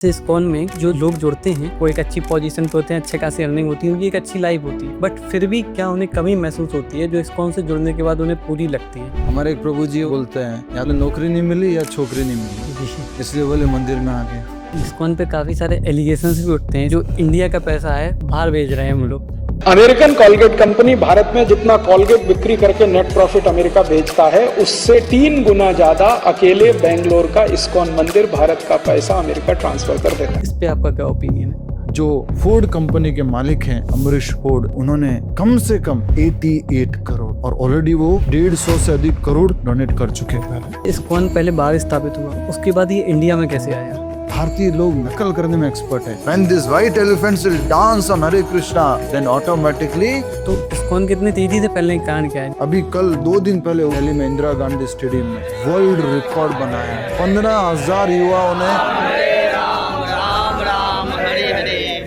ISKCON में जो लोग जुड़ते हैं वो एक अच्छी पोजीशन पे होते हैं, अच्छे खासी अर्निंग होती है, उनकी एक अच्छी लाइफ होती है, बट फिर भी क्या उन्हें कमी महसूस होती है जो इस्कॉन से जुड़ने के बाद उन्हें पूरी लगती है। हमारे एक प्रभु जी बोलते हैं या तो नौकरी नहीं मिली या छोकरी नहीं मिली, इसलिए बोले मंदिर में आ गया। इस्कॉन पे काफी सारे एलिगेशंस भी उठते हैं जो इंडिया का पैसा है बाहर भेज रहे हैं हम लोग। अमेरिकन कॉलगेट कंपनी भारत में जितना कॉलगेट बिक्री करके नेट प्रॉफिट अमेरिका बेचता है उससे 3 गुना ज्यादा अकेले बेंगलोर का इस्कॉन मंदिर भारत का पैसा अमेरिका ट्रांसफर कर देता है। इस पे आपका क्या ओपिनियन है? जो फोर्ड कंपनी के मालिक हैं अमरीश फोर्ड, उन्होंने कम से कम 88 करोड़ और ऑलरेडी वो 150 से अधिक करोड़ डोनेट कर चुके हैं। इस्कॉन पहले बाहर स्थापित हुआ, उसके बाद ये इंडिया में कैसे आया? भारतीय लोग नकल करने में एक्सपर्ट है। When these white elephants will dance on Hare Krishna, then automatically। तो इस्कॉन कितनी तेजी से फैलने का कारण क्या है? अभी कल 2 दिन पहले दिल्ली में इंदिरा गांधी स्टेडियम में वर्ल्ड रिकॉर्ड बनाया। 15,000 युवाओं ने।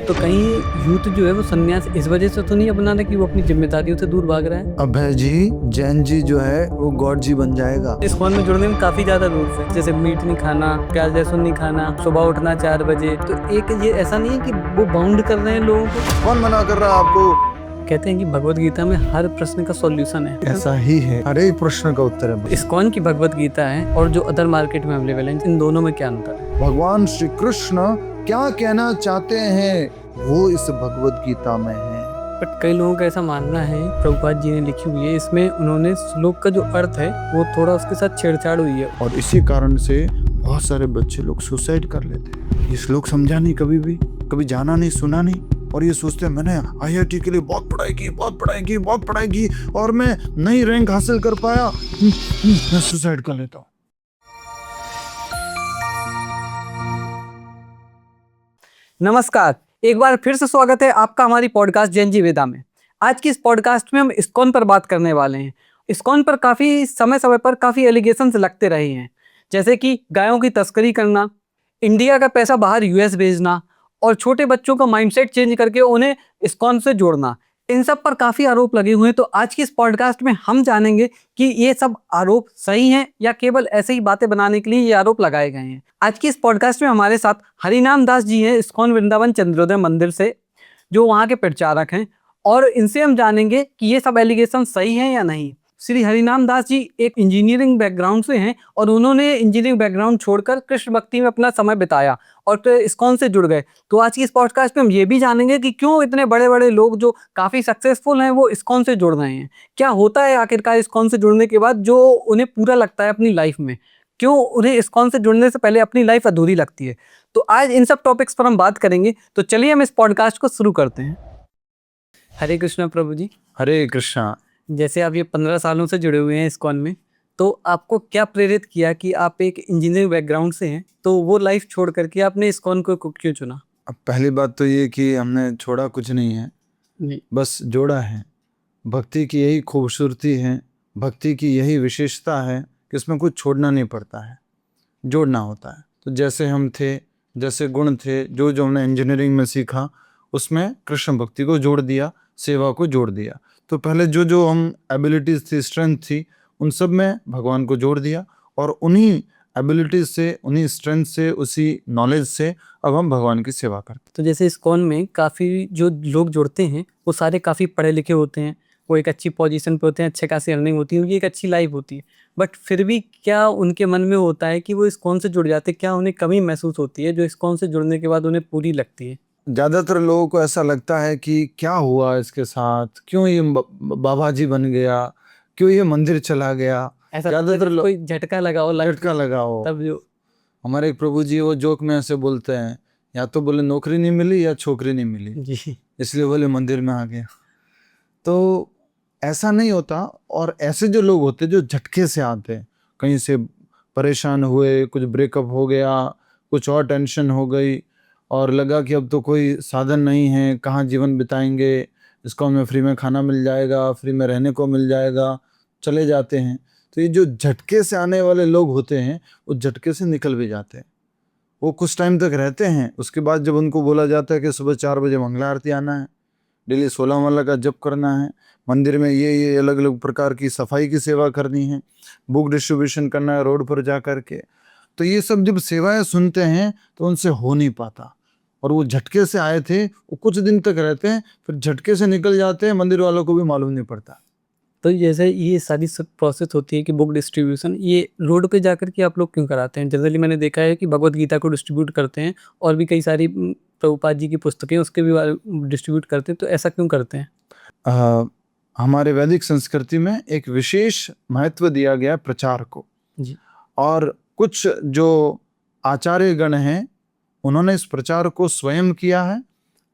तो कहीं यूथ जो है वो संन्यास इस वजह से तो नहीं अपना रहा कि वो अपनी जिम्मेदारियों से दूर भाग रहा है? अभय जी, जैन जी जो है वो गॉड जी बन जाएगा। इस्कॉन में जुड़ने में काफी ज्यादा रूल्स है, जैसे मीट नहीं खाना, प्याज लहसुन नहीं खाना, सुबह उठना 4 बजे। तो एक ये ऐसा नहीं है कि वो बाउंड कर रहे हैं लोगों को। कौन मना कर रहा है आपको? कहते हैं कि भगवत गीता में हर प्रश्न का सॉल्यूशन है। ऐसा ही है, हर एक प्रश्न का उत्तर है। इस्कॉन की भगवत गीता है और जो अदर मार्केट में अवेलेबल है, इन दोनों में क्या अंतर है? भगवान श्री कृष्ण क्या कहना चाहते हैं वो इस भगवत गीता में है। बट कई लोगों का ऐसा मानना है, प्रभुपाद जी ने लिखी हुई है, इसमें उन्होंने श्लोक का जो अर्थ है वो थोड़ा उसके साथ छेड़छाड़ हुई है और इसी कारण से बहुत सारे बच्चे लोग सुसाइड कर लेते हैं। ये श्लोक समझा नहीं, कभी जाना नहीं, सुना नहीं, और ये सोचते हैं मैंने IIT के लिए बहुत पढ़ाई की और मैं नई रैंक हासिल कर पाया, मैं सुसाइड कर लेता हूँ। नमस्कार, एक बार फिर से स्वागत है आपका हमारी पॉडकास्ट जैन जी वेदा में। आज की इस पॉडकास्ट में हम इस्कॉन पर बात करने वाले हैं। इस्कॉन पर काफ़ी समय पर काफ़ी एलिगेशंस लगते रहे हैं, जैसे कि गायों की तस्करी करना, इंडिया का पैसा बाहर US भेजना और छोटे बच्चों का माइंडसेट चेंज करके उन्हें इस्कॉन से जोड़ना। इन सब पर काफ़ी आरोप लगे हुए हैं। तो आज की इस पॉडकास्ट में हम जानेंगे कि ये सब आरोप सही हैं या केवल ऐसे ही बातें बनाने के लिए ये आरोप लगाए गए हैं। आज की इस पॉडकास्ट में हमारे साथ हरिनाम दास जी हैं, इस्कॉन वृंदावन चंद्रोदय मंदिर से, जो वहाँ के प्रचारक हैं, और इनसे हम जानेंगे कि ये सब एलिगेशन सही हैं या नहीं। श्री हरिनाम दास जी एक इंजीनियरिंग बैकग्राउंड से हैं और उन्होंने इंजीनियरिंग बैकग्राउंड छोड़कर कृष्ण भक्ति में अपना समय बिताया और तो इस्कॉन से जुड़ गए। तो आज की इस पॉडकास्ट में हम ये भी जानेंगे कि क्यों इतने बड़े बड़े लोग जो काफ़ी सक्सेसफुल हैं वो इस्कॉन से जुड़ रहे हैं। क्या होता है आखिरकार इस्कॉन से जुड़ने के बाद जो उन्हें पूरा लगता है अपनी लाइफ में, क्यों उन्हें इस्कॉन से जुड़ने से पहले अपनी लाइफ अधूरी लगती है। तो आज इन सब टॉपिक्स पर हम बात करेंगे। तो चलिए हम इस पॉडकास्ट को शुरू करते हैं। हरे कृष्णा प्रभु जी। हरे कृष्णा। जैसे आप ये 15 सालों से जुड़े हुए हैं इस्कॉन में, तो आपको क्या प्रेरित किया कि आप एक इंजीनियरिंग बैकग्राउंड से हैं, तो वो लाइफ छोड़ करके आपने इस्कॉन को क्यों चुना? अब पहली बात तो ये कि हमने छोड़ा कुछ नहीं है, बस जोड़ा है। भक्ति की यही खूबसूरती है, भक्ति की यही विशेषता है कि इसमें कुछ छोड़ना नहीं पड़ता है, जोड़ना होता है। तो जैसे हम थे, जैसे गुण थे, जो हमने इंजीनियरिंग में सीखा उसमें कृष्ण भक्ति को जोड़ दिया, सेवा को जोड़ दिया। तो पहले जो हम एबिलिटीज थी, स्ट्रेंथ थी, उन सब में भगवान को जोड़ दिया और उन्हीं एबिलिटीज से, उन्हीं स्ट्रेंथ से, उसी नॉलेज से अब हम भगवान की सेवा करते। तो जैसे इस्कॉन में काफ़ी जो लोग जुड़ते हैं वो सारे काफ़ी पढ़े लिखे होते हैं, वो एक अच्छी पोजीशन पे होते हैं, अच्छे खासी अर्निंग होती है, उनकी एक अच्छी लाइफ होती है, बट फिर भी क्या उनके मन में होता है कि वो इस्कॉन से जुड़ जाते, क्या उन्हें कमी महसूस होती है जो इस्कॉन से जुड़ने के बाद उन्हें पूरी लगती है? ज़्यादातर लोगों को ऐसा लगता है कि क्या हुआ इसके साथ, क्यों ये बाबा जी बन गया, क्यों ये मंदिर चला गया। ऐसा ज़्यादातर कोई झटका लगा हो तब जो हमारे एक प्रभु जी वो जोक में ऐसे बोलते हैं, या तो बोले नौकरी नहीं मिली या छोकरी नहीं मिली जी, इसलिए बोले मंदिर में आ गया। तो ऐसा नहीं होता। और ऐसे जो लोग होते जो झटके से आते हैं, कहीं से परेशान हुए, कुछ ब्रेकअप हो गया, कुछ और टेंशन हो गई और लगा कि अब तो कोई साधन नहीं है, कहाँ जीवन बिताएंगे, इसको हमें फ्री में खाना मिल जाएगा, फ्री में रहने को मिल जाएगा, चले जाते हैं। तो ये जो झटके से आने वाले लोग होते हैं वो झटके से निकल भी जाते हैं। वो कुछ टाइम तक रहते हैं, उसके बाद जब उनको बोला जाता है कि सुबह 4 बजे मंगला आरती आना है, डेली 16 माला का जप करना है, मंदिर में ये अलग अलग प्रकार की सफाई की सेवा करनी है, बुक डिस्ट्रीब्यूशन करना है रोड पर जा कर के, तो ये सब जब सेवाएं सुनते हैं तो उनसे हो नहीं पाता। और वो झटके से आए थे, वो कुछ दिन तक रहते हैं, फिर झटके से निकल जाते हैं, मंदिर वालों को भी मालूम नहीं पड़ता। तो जैसे ये सारी सब प्रोसेस होती है कि बुक डिस्ट्रीब्यूशन, ये रोड पे जाकर के आप लोग क्यों कराते हैं? जनरली मैंने देखा है कि भगवत गीता को डिस्ट्रीब्यूट करते हैं और भी कई सारी प्रभुपाद जी की पुस्तकें उसके भी डिस्ट्रीब्यूट करते हैं, तो ऐसा क्यों करते हैं? अ, हमारे वैदिक संस्कृति में एक विशेष महत्व दिया गया प्रचार को, जी। और कुछ जो आचार्य गण हैं उन्होंने इस प्रचार को स्वयं किया है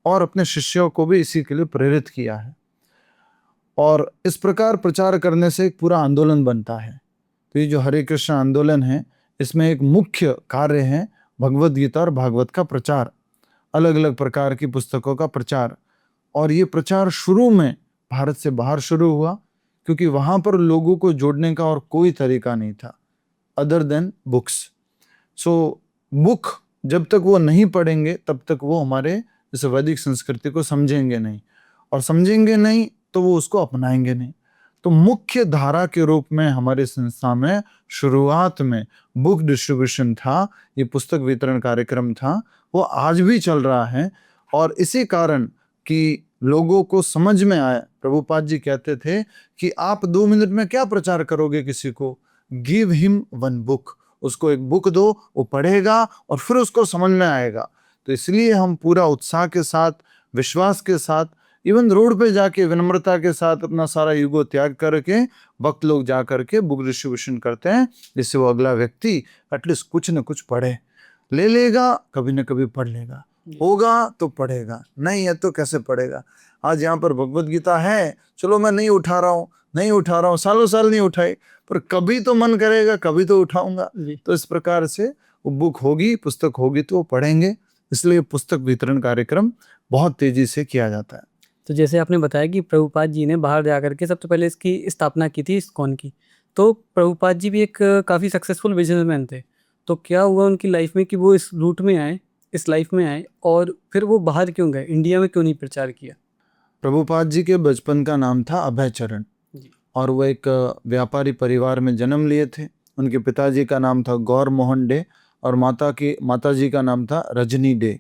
और अपने शिष्यों को भी इसी के लिए प्रेरित किया है। और इस प्रकार प्रचार करने से एक पूरा आंदोलन बनता है। तो ये जो हरे कृष्ण आंदोलन है, इसमें एक मुख्य कार्य है भगवत गीता और भागवत का प्रचार, अलग अलग प्रकार की पुस्तकों का प्रचार। और ये प्रचार शुरू में भारत से बाहर शुरू हुआ, क्योंकि वहां पर लोगों को जोड़ने का और कोई तरीका नहीं था other than books. So book जब तक वो नहीं पढ़ेंगे तब तक वो हमारे इस वैदिक संस्कृति को समझेंगे नहीं, और समझेंगे नहीं तो वो उसको अपनाएंगे नहीं। तो मुख्य धारा के रूप में हमारे संस्था में शुरुआत में बुक डिस्ट्रीब्यूशन था, ये पुस्तक वितरण कार्यक्रम था, वो आज भी चल रहा है। और इसी कारण कि लोगों को समझ में आए, प्रभुपाद जी कहते थे कि आप 2 मिनट में क्या प्रचार करोगे किसी को, गिव हिम वन बुक, उसको एक बुक दो, वो पढ़ेगा और फिर उसको समझ में आएगा। तो इसलिए हम पूरा उत्साह के साथ, विश्वास के साथ, इवन रोड पे जाके विनम्रता के साथ अपना सारा ईगो त्याग करके भक्त लोग जा करके बुक डिस्ट्रीब्यूशन करते हैं, जिससे वो अगला व्यक्ति एटलीस्ट कुछ न कुछ पढ़े, ले लेगा, कभी न कभी पढ़ लेगा, होगा तो पढ़ेगा, नहीं है तो कैसे पढ़ेगा। आज यहाँ पर भगवत गीता है, चलो मैं नहीं उठा रहा हूँ, सालों साल नहीं उठाई, पर कभी तो मन करेगा, कभी तो उठाऊंगा। तो इस प्रकार से वो बुक होगी, पुस्तक होगी तो वो पढ़ेंगे, इसलिए पुस्तक वितरण कार्यक्रम बहुत तेजी से किया जाता है। तो जैसे आपने बताया कि प्रभुपाद जी ने बाहर जाकर के सबसे पहले इसकी स्थापना की थी इस्कॉन की, तो प्रभुपाद जी भी एक काफ़ी सक्सेसफुल बिजनेसमैन थे। तो क्या हुआ उनकी लाइफ में कि वो इस रूट में आए, इस लाइफ में आए, और फिर वो बाहर क्यों गए, इंडिया में क्यों नहीं प्रचार किया? प्रभुपाद जी के बचपन का नाम था अभय चरण, और वो एक व्यापारी परिवार में जन्म लिए थे। उनके पिताजी का नाम था गौर मोहन डे और माता जी का नाम था रजनी डे।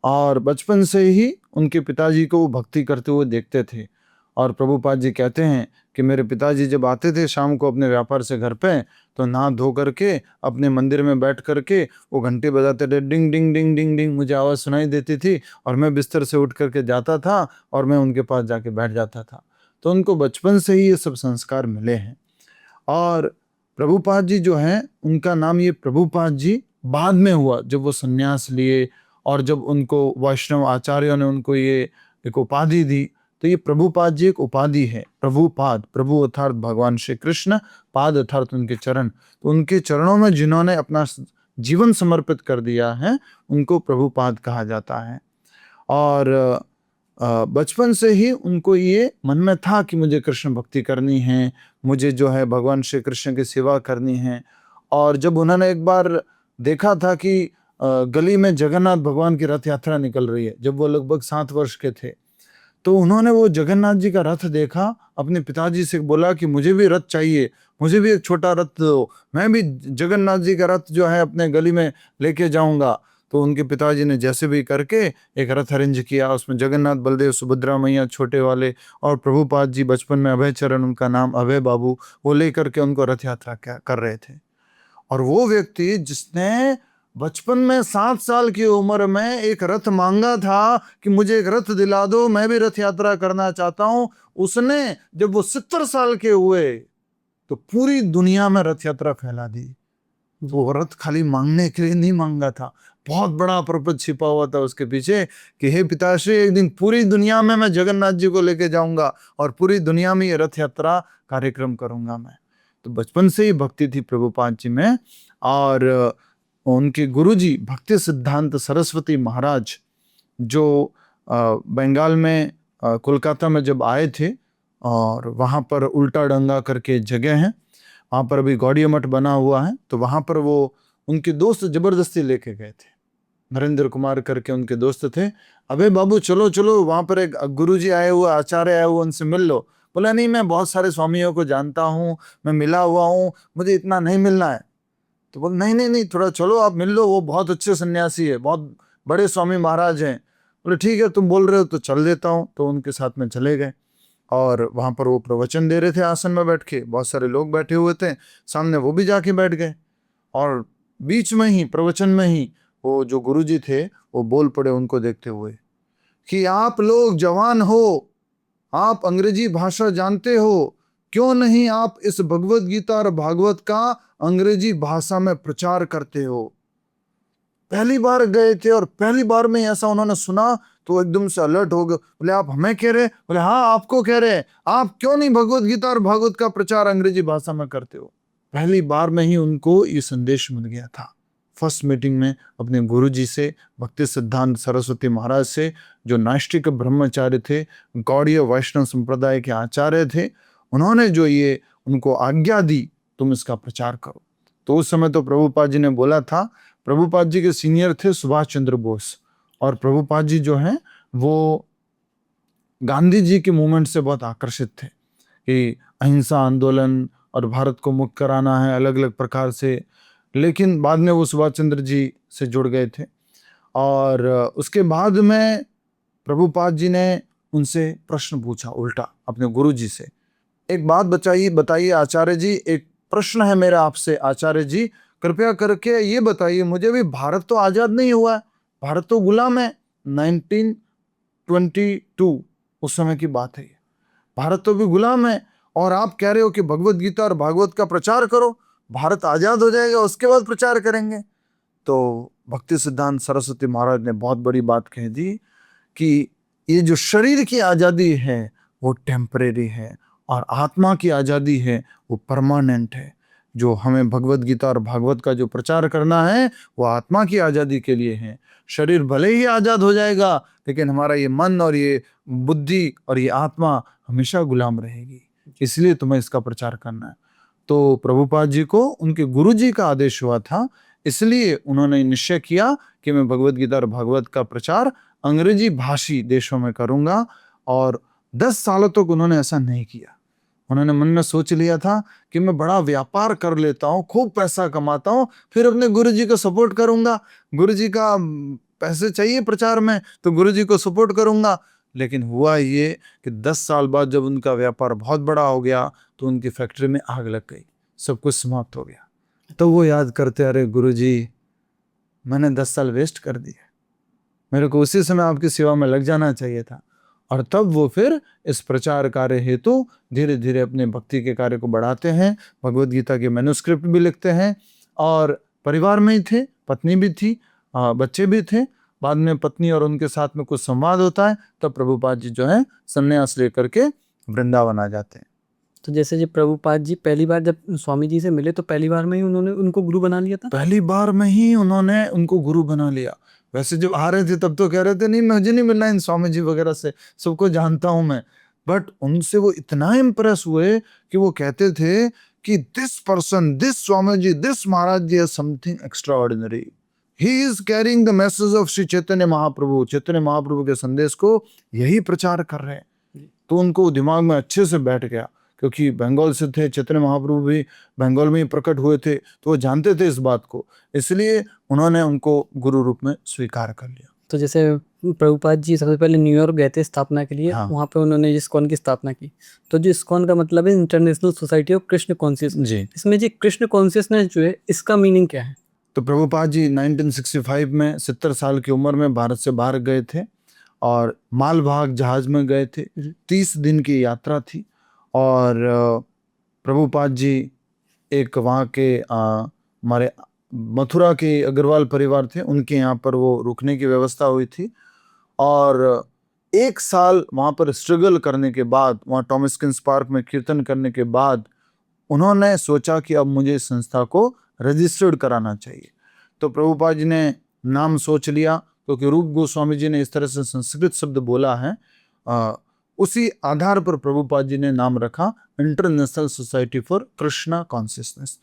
और बचपन से ही उनके पिताजी को वो भक्ति करते हुए देखते थे। और प्रभुपाद जी कहते हैं कि मेरे पिताजी जब आते थे शाम को अपने व्यापार से घर पे, तो नहा धो करके अपने मंदिर में बैठ करके वो घंटी बजाते थे, डिंग डिंग डिंग डिंग डिंग, मुझे आवाज़ सुनाई देती थी और मैं बिस्तर से उठ करके जाता था और मैं उनके पास जाके बैठ जाता था। तो उनको बचपन से ही ये सब संस्कार मिले हैं। और प्रभुपाद जी जो हैं, उनका नाम ये प्रभुपाद जी बाद में हुआ जब वो संन्यास लिए, और जब उनको वैष्णव आचार्यों ने उनको ये एक उपाधि दी। तो ये प्रभुपाद जी एक उपाधि है। प्रभुपाद, प्रभु अर्थात भगवान श्री कृष्ण, पाद अर्थात उनके चरण, तो उनके चरणों में जिन्होंने अपना जीवन समर्पित कर दिया है उनको प्रभुपाद कहा जाता है। और बचपन से ही उनको ये मन में था कि मुझे कृष्ण भक्ति करनी है, मुझे जो है भगवान श्री कृष्ण की सेवा करनी है। और जब उन्होंने एक बार देखा था कि गली में जगन्नाथ भगवान की रथ यात्रा निकल रही है, जब वो लगभग 7 वर्ष के थे, तो उन्होंने वो जगन्नाथ जी का रथ देखा, अपने पिताजी से बोला कि मुझे भी रथ चाहिए, मुझे भी एक छोटा रथ दो, मैं भी जगन्नाथ जी का रथ जो है अपने गली में लेके जाऊंगा। तो उनके पिताजी ने जैसे भी करके एक रथ अरेंज किया, उसमें जगन्नाथ, बलदेव, सुभद्रा मैया छोटे वाले, और प्रभुपाद जी बचपन में अभय चरण, उनका नाम अभय बाबू, वो लेकर के उनको रथ यात्रा कर रहे थे। और वो व्यक्ति जिसने बचपन में 7 साल की उम्र में एक रथ मांगा था कि मुझे एक रथ दिला दो, मैं भी रथ यात्रा करना चाहता हूं, उसने जब वो 70 साल के हुए तो पूरी दुनिया में रथ यात्रा फैला दी। वो रथ खाली मांगने के लिए नहीं मांगा था, बहुत बड़ा पर्पज छिपा हुआ था उसके पीछे कि हे पिताश्री, एक दिन पूरी दुनिया में मैं जगन्नाथ जी को लेके जाऊंगा और पूरी दुनिया में ये रथ यात्रा कार्यक्रम करूंगा मैं। तो बचपन से ही भक्ति थी प्रभुपाद जी में। और उनके गुरुजी भक्ति सिद्धांत सरस्वती महाराज, जो बंगाल में कोलकाता में जब आए थे, और वहाँ पर उल्टा डंगा करके जगह है, वहाँ पर अभी गौड़िया मठ बना हुआ है, तो वहाँ पर वो उनके दोस्त जबरदस्ती लेके गए थे, नरेंद्र कुमार करके उनके दोस्त थे। अबे बाबू चलो चलो, वहाँ पर एक गुरुजी आए हुए, आचार्य आए हुए, उनसे मिल लो। बोला नहीं, मैं बहुत सारे स्वामियों को जानता हूँ, मैं मिला हुआ हूँ, मुझे इतना नहीं मिलना है। तो बोल नहीं नहीं नहीं, थोड़ा चलो आप मिल लो, वो बहुत अच्छे सन्यासी है, बहुत बड़े स्वामी महाराज हैं। बोले ठीक है, तुम बोल रहे हो तो चल देता हूँ। तो उनके साथ में चले गए और वहाँ पर वो प्रवचन दे रहे थे आसन में बैठ के, बहुत सारे लोग बैठे हुए थे सामने, वो भी जाके बैठ गए। और बीच में ही, प्रवचन में ही, वो जो गुरुजी थे वो बोल पड़े उनको देखते हुए कि आप लोग जवान हो, आप अंग्रेजी भाषा जानते हो, क्यों नहीं आप इस भगवत गीता और भागवत का अंग्रेजी भाषा में प्रचार करते हो। पहली बार गए थे और पहली बार में ऐसा उन्होंने सुना तो एकदम से अलर्ट हो गए। बोले आप हमें कह रहे? बोले हाँ आपको कह रहे हैं, आप क्यों नहीं भगवत गीता और भागवत का प्रचार अंग्रेजी भाषा में करते हो। पहली बार में ही उनको ये संदेश मिल गया था। फर्स्ट मीटिंग में अपने गुरुजी से, भक्ति सिद्धांत सरस्वती महाराज से, जो नास्तिक ब्रह्मचारी थे, गौड़ीय वैष्णव संप्रदाय के आचार्य थे, उन्होंने जो ये उनको आज्ञा दी तुम इसका प्रचार करो। तो उस समय तो प्रभुपाद जी ने बोला था, प्रभुपाद जी के सीनियर थे सुभाष चंद्र बोस, और प्रभुपाद जी जो हैं वो गांधी जी के मूवमेंट से बहुत आकर्षित थे कि अहिंसा आंदोलन और भारत को मुक्त कराना है अलग अलग प्रकार से। लेकिन बाद में वो सुभाष चंद्र जी से जुड़ गए थे और उसके बाद में प्रभुपाद जी ने उनसे प्रश्न पूछा उल्टा अपने गुरु जी से, एक बात बताइए आचार्य जी, एक प्रश्न है मेरा आपसे आचार्य जी, कृपया करके ये बताइए मुझे, भी भारत तो आजाद नहीं हुआ है, भारत तो गुलाम है। 1922 उस समय की बात है ये, भारत तो भी गुलाम है और आप कह रहे हो कि भगवत गीता और भागवत का प्रचार करो, भारत आजाद हो जाएगा उसके बाद प्रचार करेंगे। तो भक्ति सिद्धांत सरस्वती महाराज ने बहुत बड़ी बात कह दी कि ये जो शरीर की आजादी है वो टेम्परेरी है और आत्मा की आजादी है वो परमानेंट है। जो हमें भगवत गीता और भागवत का जो प्रचार करना है वो आत्मा की आजादी के लिए है। शरीर भले ही आजाद हो जाएगा लेकिन हमारा ये मन और ये बुद्धि और ये आत्मा हमेशा गुलाम रहेगी, इसलिए तुम्हें इसका प्रचार करना है। तो प्रभुपाद जी को उनके गुरु जी का आदेश हुआ था, इसलिए उन्होंने निश्चय किया कि मैं भगवत गीता और भागवत का प्रचार अंग्रेजी भाषी देशों में करूंगा। और 10 सालों तक उन्होंने ऐसा नहीं किया। उन्होंने मन में सोच लिया था कि मैं बड़ा व्यापार कर लेता हूँ, खूब पैसा कमाता हूँ, फिर अपने गुरुजी को सपोर्ट करूंगा, गुरुजी का पैसे चाहिए प्रचार में तो गुरुजी को सपोर्ट करूंगा। लेकिन हुआ ये कि 10 साल बाद जब उनका व्यापार बहुत बड़ा हो गया तो उनकी फैक्ट्री में आग लग गई, सब कुछ समाप्त हो गया। तो वो याद करते, अरे गुरुजी मैंने 10 साल वेस्ट कर दिए, मेरे को उसी समय आपकी सेवा में लग जाना चाहिए था। और तब वो फिर इस प्रचार कार्य हेतु धीरे धीरे अपने भक्ति के कार्य को बढ़ाते हैं, भगवत गीता के मैन्युस्क्रिप्ट भी लिखते हैं। और परिवार में ही थे, पत्नी भी थी, बच्चे भी थे। बाद में पत्नी और उनके साथ में कुछ संवाद होता है, तब प्रभुपाद जी जो है संन्यास लेकर के वृंदावन आ जाते हैं। तो जैसे जी प्रभुपाद जी पहली बार जब स्वामी जी से मिले तो पहली बार में ही उन्होंने उनको गुरु बना लिया था? पहली बार में ही उन्होंने उनको गुरु बना लिया। वैसे जब आ रहे थे तब तो कह रहे थे नहीं मुझे नहीं मिलना इन स्वामी जी वगैरह से, सबको जानता हूं मैं। बट उनसे वो इतना इम्प्रेस हुए कि वो कहते थे कि this person, this Swami ji, this Maharaj ji is something extraordinary, he is carrying the message of Shri Chaitanya Mahaprabhu, Chaitanya Mahaprabhu के संदेश को यही प्रचार कर रहे हैं। तो उनको दिमाग में अच्छे से बैठ गया, क्योंकि बंगाल से थे, चैतन्य महाप्रभु भी बंगाल में ही प्रकट हुए थे, तो वो जानते थे इस बात को, इसलिए उन्होंने उनको गुरु रूप में स्वीकार कर लिया। तो जैसे प्रभुपाद जी सबसे पहले न्यूयॉर्क गए थे स्थापना के लिए, हाँ। वहाँ पे उन्होंने इस्कॉन की स्थापना की। तो जो इस्कॉन का मतलब है International Society of Krishna Consciousness. जी। इसमें जी कृष्ण कॉन्शियसनेस जो है इसका मीनिंग क्या है? तो प्रभुपाद जी 1965 में 70 साल की उम्र में भारत से बाहर गए थे और मालवाहक जहाज में गए थे। 30 दिन की यात्रा थी और प्रभुपाद जी एक वहाँ के हमारे मथुरा के अग्रवाल परिवार थे, उनके यहाँ पर वो रुकने की व्यवस्था हुई थी। और 1 साल वहाँ पर स्ट्रगल करने के बाद, वहाँ टॉमस्किंस पार्क में कीर्तन करने के बाद उन्होंने सोचा कि अब मुझे इस संस्था को रजिस्टर्ड कराना चाहिए। तो प्रभुपाद जी ने नाम सोच लिया, क्योंकि रूप गोस्वामी जी ने इस तरह से संस्कृत शब्द बोला है, उसी आधार पर प्रभुपाद जी ने नाम रखा international society for Krishna consciousness.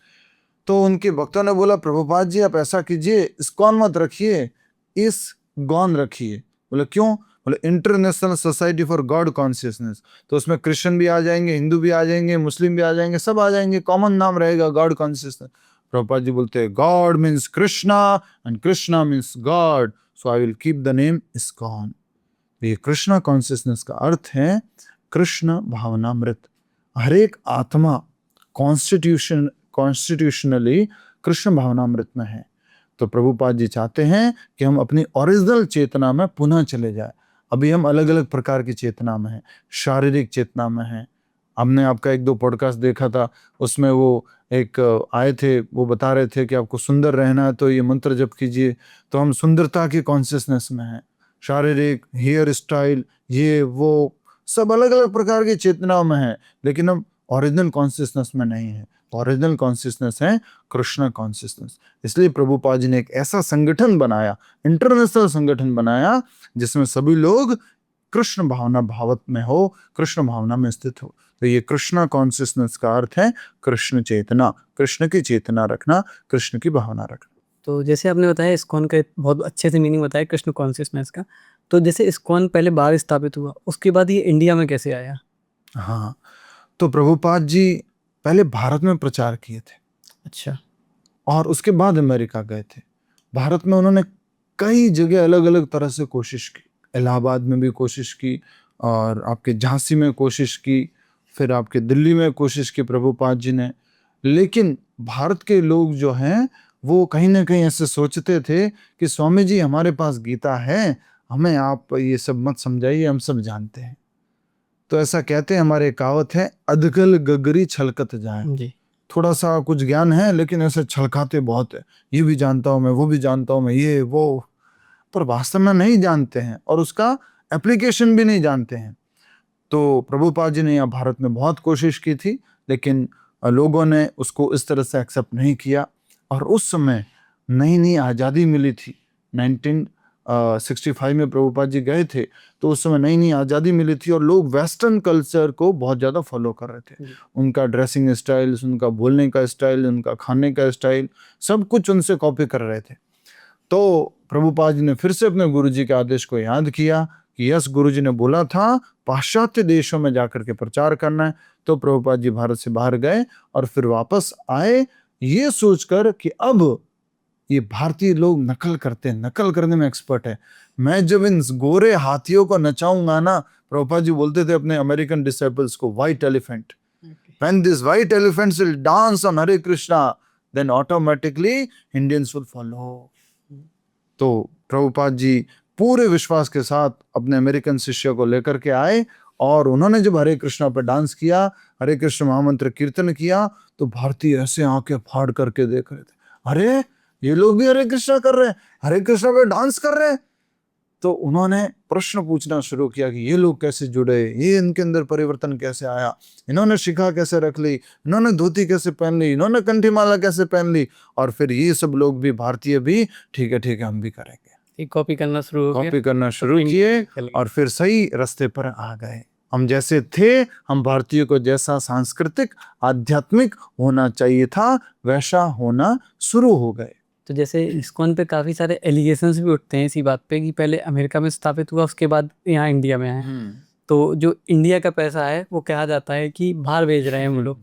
तो उनके भक्तों ने बोला प्रभुपाद जी आप ऐसा कीजिए, इस्कॉन मत रखिए, इस गॉन रखिए। बोले क्यों? बोले international society for God consciousness. तो उसमें क्रिश्चियन भी आ जाएंगे, हिंदू भी आ जाएंगे, मुस्लिम भी आ जाएंगे, सब आ जाएंगे, कॉमन नाम रहेगा गॉड कॉन्शियसनेस। प्रभुपाद जी बोलते हैं God means Krishna and Krishna means God, so I will keep the name ISKCON. ये कृष्णा कॉन्शियसनेस का अर्थ है कृष्ण भावनामृत। हर एक आत्मा कॉन्स्टिट्यूशनली कृष्ण भावनामृत में है। तो प्रभुपाद जी चाहते हैं कि हम अपनी ओरिजिनल चेतना में पुनः चले जाए। अभी हम अलग अलग प्रकार की चेतना में हैं, शारीरिक चेतना में हैं। हमने आपका 1-2 पॉडकास्ट देखा था, उसमें वो एक आए थे, वो बता रहे थे कि आपको सुंदर रहना है तो ये मंत्र जप कीजिए। तो हम सुंदरता की कॉन्शियसनेस में हैं, शारीरिक, हेयर स्टाइल, ये वो सब अलग अलग प्रकार की चेतनाओं में है, लेकिन हम ओरिजिनल कॉन्शियसनेस में नहीं है। ओरिजिनल कॉन्शियसनेस है कृष्ण कॉन्शियसनेस। इसलिए प्रभुपाद जी ने एक ऐसा संगठन बनाया, इंटरनेशनल संगठन बनाया, जिसमें सभी लोग कृष्ण भावना भावत में हो, कृष्ण भावना में स्थित हो। तो ये कृष्ण कॉन्शियसनेस का अर्थ है कृष्ण चेतना, कृष्ण की चेतना रखना, कृष्ण की भावना रखना। तो जैसे आपने बताया इस्कॉन का बहुत अच्छे से मीनिंग बताया कृष्ण कॉन्शियसनेस का, तो जैसे इस्कॉन पहले बाहर स्थापित हुआ, उसके बाद ये इंडिया में कैसे आया? हाँ, तो प्रभुपाद जी पहले भारत में प्रचार किए थे अच्छा। और उसके बाद अमेरिका गए थे। भारत में उन्होंने कई जगह अलग अलग तरह से कोशिश की, इलाहाबाद में भी कोशिश की, और आपके झांसी में कोशिश की, फिर आपके दिल्ली में कोशिश की प्रभुपाद जी ने। लेकिन भारत के लोग जो हैं वो कहीं ना कहीं ऐसे सोचते थे कि स्वामी जी हमारे पास गीता है, हमें आप ये सब मत समझाइए, हम सब जानते हैं। तो ऐसा कहते हैं, हमारे कहावत है, अधकल गगरी छलकत जाए। जी। थोड़ा सा कुछ ज्ञान है लेकिन ऐसे छलकाते बहुत है, ये भी जानता हूँ मैं, वो भी जानता हूँ मैं, ये वो, पर वास्तव में नहीं जानते हैं और उसका एप्लीकेशन भी नहीं जानते हैं। तो प्रभुपाद जी ने यहाँ भारत में बहुत कोशिश की थी, लेकिन लोगों ने उसको इस तरह से एक्सेप्ट नहीं किया। और उस समय नई नई आज़ादी मिली थी, 1965 में प्रभुपाद जी गए थे, तो उस समय नई नई आज़ादी मिली थी और लोग वेस्टर्न कल्चर को बहुत ज़्यादा फॉलो कर रहे थे। उनका ड्रेसिंग स्टाइल, उनका बोलने का स्टाइल, उनका खाने का स्टाइल, सब कुछ उनसे कॉपी कर रहे थे। तो प्रभुपाद जी ने फिर से अपने गुरुजी के आदेश को याद किया कि यस, गुरुजी ने बोला था पाश्चात्य देशों में जाकर के प्रचार करना है। तो प्रभुपाद जी भारत से बाहर गए और फिर वापस आए, ये सोचकर कि अब ये भारतीय लोग नकल करते हैं, नकल करने में एक्सपर्ट है। मैं जब इन गोरे हाथियों को नचाऊंगा ना, प्रभुपाद जी बोलते थे अपने अमेरिकन डिसाइपल्स को, white elephant, when this white elephants will dance on Hare Krishna, then automatically Indians will follow। तो प्रभुपाद जी पूरे विश्वास के साथ अपने अमेरिकन शिष्य को लेकर के आए और उन्होंने जब हरे कृष्णा पर डांस किया, हरे कृष्ण महामंत्र कीर्तन किया, तो भारतीय ऐसे आंखें फाड़ करके देख रहे थे, अरे ये लोग भी हरे कृष्णा कर रहे हैं, हरे कृष्णा पे डांस कर रहे हैं। तो उन्होंने प्रश्न पूछना शुरू किया कि ये लोग कैसे जुड़े, ये इनके अंदर परिवर्तन कैसे आया, इन्होंने शिखा कैसे रख ली, इन्होंने धोती कैसे पहन ली, इन्होंने कंठी माला कैसे पहन ली, और फिर ये सब लोग भी, भारतीय भी, ठीक है हम भी करेंगे। कॉपी करना शुरू हो गया, कॉपी करना शुरू किए और फिर सही रास्ते पर आ गए। हम जैसे थे, हम भारतीयों को जैसा सांस्कृतिक आध्यात्मिक होना चाहिए था, वैसा होना शुरू हो गए। तो जैसे इस्कॉन पे काफ़ी सारे एलिगेशंस भी उठते हैं इसी बात पे कि पहले अमेरिका में स्थापित हुआ, उसके बाद यहाँ इंडिया में आए। तो जो इंडिया का पैसा है वो कहा जाता है कि बाहर भेज रहे हैं हम लोग।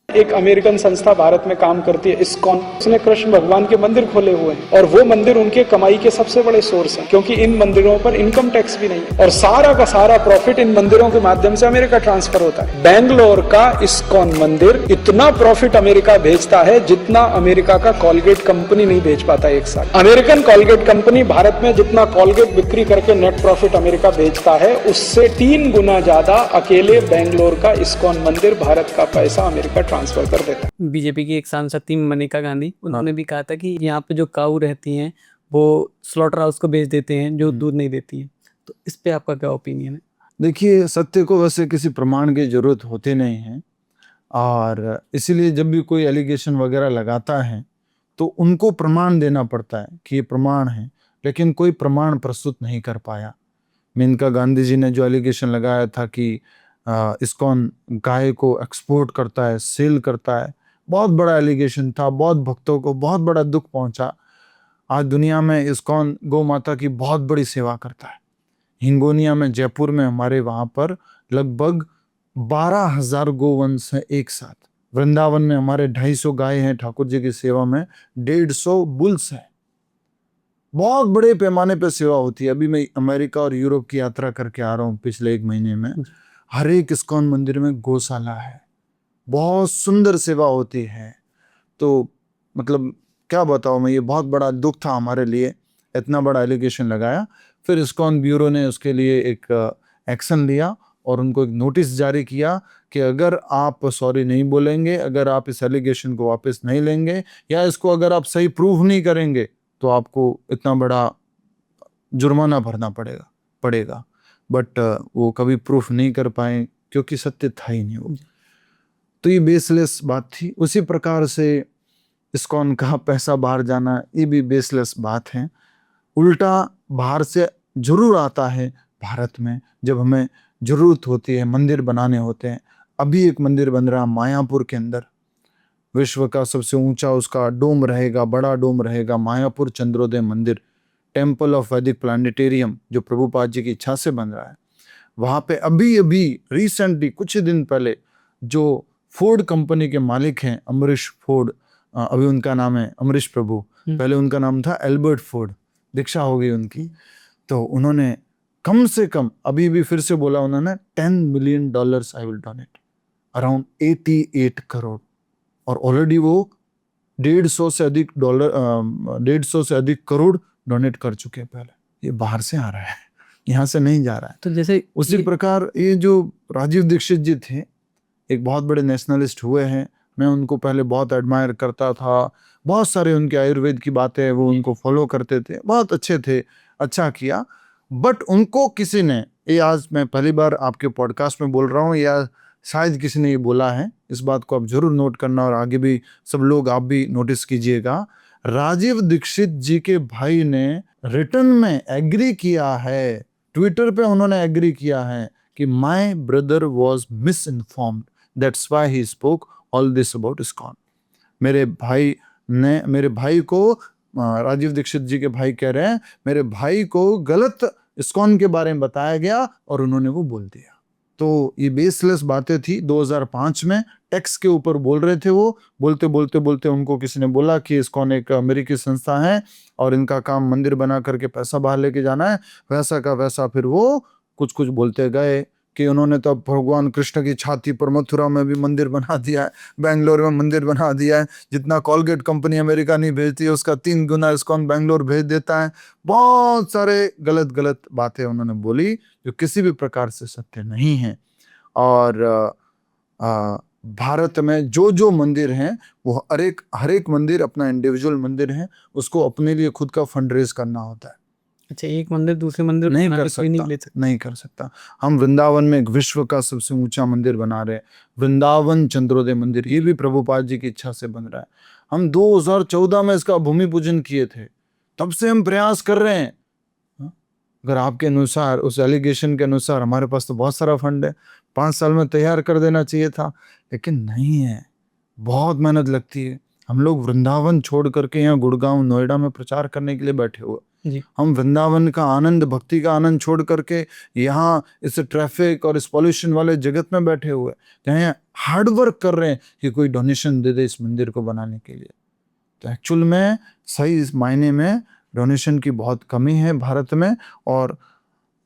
एक अमेरिकन संस्था भारत में काम करती है, इस्कॉन, उसने कृष्ण भगवान के मंदिर खोले हुए हैं और वो मंदिर उनके कमाई के सबसे बड़े सोर्स हैं, क्योंकि इन मंदिरों पर इनकम टैक्स भी नहीं है और सारा का सारा प्रॉफिट इन मंदिरों के माध्यम से अमेरिका ट्रांसफर होता है। बेंगलोर का इस्कॉन मंदिर इतना प्रॉफिट अमेरिका भेजता है जितना अमेरिका का कॉलगेट कंपनी नहीं भेज पाता एक साल। अमेरिकन कॉलगेट कंपनी भारत में जितना कॉलगेट बिक्री करके नेट प्रॉफिट अमेरिका भेजता है, उससे 3 गुना ज्यादा अकेले बेंगलोर का इस्कॉन मंदिर भारत का पैसा अमेरिका ट्रांसफर कर देता है। बीजेपी की एक सांसद थी मनिका गांधी, उन्होंने भी कहा था कि यहाँ पे जो काऊ रहती हैं वो स्लॉटर हाउस को बेच देते हैं जो दूध नहीं देती हैं। तो इस पे आपका क्या ओपिनियन है? देखिए, सत्य को वैसे किसी प्रमाण की जरूरत होती नहीं है, और इसीलिए जब भी कोई एलिगेशन वगैरह लगाता है तो उनको प्रमाण देना पड़ता है कि ये प्रमाण है, लेकिन कोई प्रमाण प्रस्तुत नहीं कर पाया। मेनका गांधी जी ने जो एलिगेशन लगाया था कि इस्कॉन गाय को एक्सपोर्ट करता है, सेल करता है, बहुत बड़ा एलिगेशन था, बहुत भक्तों को बहुत बड़ा दुख पहुंचा। आज दुनिया में इस्कॉन गौ माता की बहुत बड़ी सेवा करता है। हिंगोनिया में, जयपुर में, हमारे वहाँ पर लगभग 12,000 गोवंश हैं एक साथ। वृंदावन में हमारे 250 गाय हैं ठाकुर जी की सेवा में, 150 बुल्स हैं। बहुत बड़े पैमाने पे सेवा होती है। अभी मैं अमेरिका और यूरोप की यात्रा करके आ रहा हूँ पिछले 1 महीने में। हर एक इस्कॉन मंदिर में गौशाला है, बहुत सुंदर सेवा होती है। तो मतलब क्या बताऊँ मैं, ये बहुत बड़ा दुख था हमारे लिए, इतना बड़ा एलिगेशन लगाया। फिर इस्कॉन ब्यूरो ने उसके लिए एक एक्शन लिया और उनको एक नोटिस जारी किया कि अगर आप सॉरी नहीं बोलेंगे, अगर आप इस एलिगेशन को वापस नहीं लेंगे, या इसको अगर आप सही प्रूव नहीं करेंगे, तो आपको इतना बड़ा जुर्माना भरना पड़ेगा। बट वो कभी प्रूफ नहीं कर पाए क्योंकि सत्य था ही नहीं वो। तो ये बेसलेस बात थी। उसी प्रकार से इस्कॉन का पैसा बाहर जाना, ये भी बेसलेस बात है। उल्टा बाहर से जरूर आता है भारत में जब हमें जरूरत होती है, मंदिर बनाने होते हैं। अभी एक मंदिर बन रहा मायापुर के अंदर, विश्व का सबसे ऊंचा उसका डोम रहेगा, बड़ा डोम रहेगा, मायापुर चंद्रोदय मंदिर, टेम्पल ऑफ वैदिक प्लानिटेरियम, जो प्रभुपाद जी की इच्छा से बन रहा है। वहां पे अभी अभी रिसेंटली कुछ ही दिन पहले जो फोर्ड कंपनी के मालिक हैं अमरीश फोर्ड, अभी उनका नाम है अमरीश प्रभु, पहले उनका नाम था एल्बर्ट फोर्ड, दीक्षा हो गई उनकी। तो उन्होंने कम से कम अभी भी फिर से बोला उन्होंने, $10 million I will donate, around 88 crore. और ऑलरेडी वो 150 से अधिक करोड़ डोनेट कर चुके हैं पहले। ये बाहर से आ रहा है, यहाँ से नहीं जा रहा है। तो जैसे उसी प्रकार ये जो राजीव दीक्षित जी थे, एक बहुत बड़े नेशनलिस्ट हुए हैं। मैं उनको पहले बहुत एडमायर करता था, बहुत सारे उनके आयुर्वेद की बातें वो उनको फॉलो करते थे, बहुत अच्छे थे, अच्छा किया। बट उनको किसी ने, ये आज मैं पहली बार आपके पॉडकास्ट में बोल रहा हूँ, या शायद किसी ने ये बोला है, इस बात को आप जरूर नोट करना और आगे भी सब लोग आप भी नोटिस कीजिएगा। राजीव दीक्षित जी के भाई ने रिटर्न में एग्री किया है, ट्विटर पे उन्होंने एग्री किया है कि my brother was misinformed, that's why he spoke all this about ISKCON. मेरे भाई को, राजीव दीक्षित जी के भाई कह रहे हैं, मेरे भाई को गलत इस्कॉन के बारे में बताया गया और उन्होंने वो बोल दिया। तो ये बेसलेस बातें थी। 2005 में टैक्स के ऊपर बोल रहे थे वो, बोलते उनको किसी ने बोला कि इस्कॉन एक अमेरिकी संस्था है और इनका काम मंदिर बना करके पैसा बाहर लेके जाना है, वैसा का वैसा फिर वो कुछ बोलते गए कि उन्होंने तो भगवान कृष्ण की छाती पर मथुरा में भी मंदिर बना दिया है, बेंगलोर में मंदिर बना दिया है, जितना कॉलगेट कंपनी अमेरिका नहीं भेजती है उसका 3 गुना इस्कॉन बेंगलोर भेज देता है। बहुत सारे गलत बातें उन्होंने बोली जो किसी भी प्रकार से सत्य नहीं है। और भारत में जो मंदिर हैं वो हर एक मंदिर अपना इंडिविजुअल मंदिर है, उसको अपने लिए खुद का फंड रेज करना होता है। अच्छा, एक मंदिर दूसरे मंदिर नहीं कर सकता। हम वृंदावन में एक विश्व का सबसे ऊंचा मंदिर बना रहे हैं, वृंदावन चंद्रोदय मंदिर, ये भी प्रभुपाद जी की इच्छा से बन रहा है। हम 2014 में इसका भूमि पूजन किए थे, तब से हम प्रयास कर रहे हैं। अगर आपके अनुसार, उस एलिगेशन के अनुसार, हमारे पास तो बहुत सारा फंड है, 5 साल में तैयार कर देना चाहिए था, लेकिन नहीं है, बहुत मेहनत लगती है। हम लोग वृंदावन छोड़ करके यहाँ गुड़गांव नोएडा में प्रचार करने के लिए बैठे हुए। हम वृंदावन का आनंद, भक्ति का आनंद छोड़ करके यहाँ इस ट्रैफिक और इस पॉल्यूशन वाले जगत में बैठे हुए, जहाँ हार्ड वर्क कर रहे हैं कि कोई डोनेशन दे दे इस मंदिर को बनाने के लिए। तो एक्चुअल में सही इस मायने में डोनेशन की बहुत कमी है भारत में, और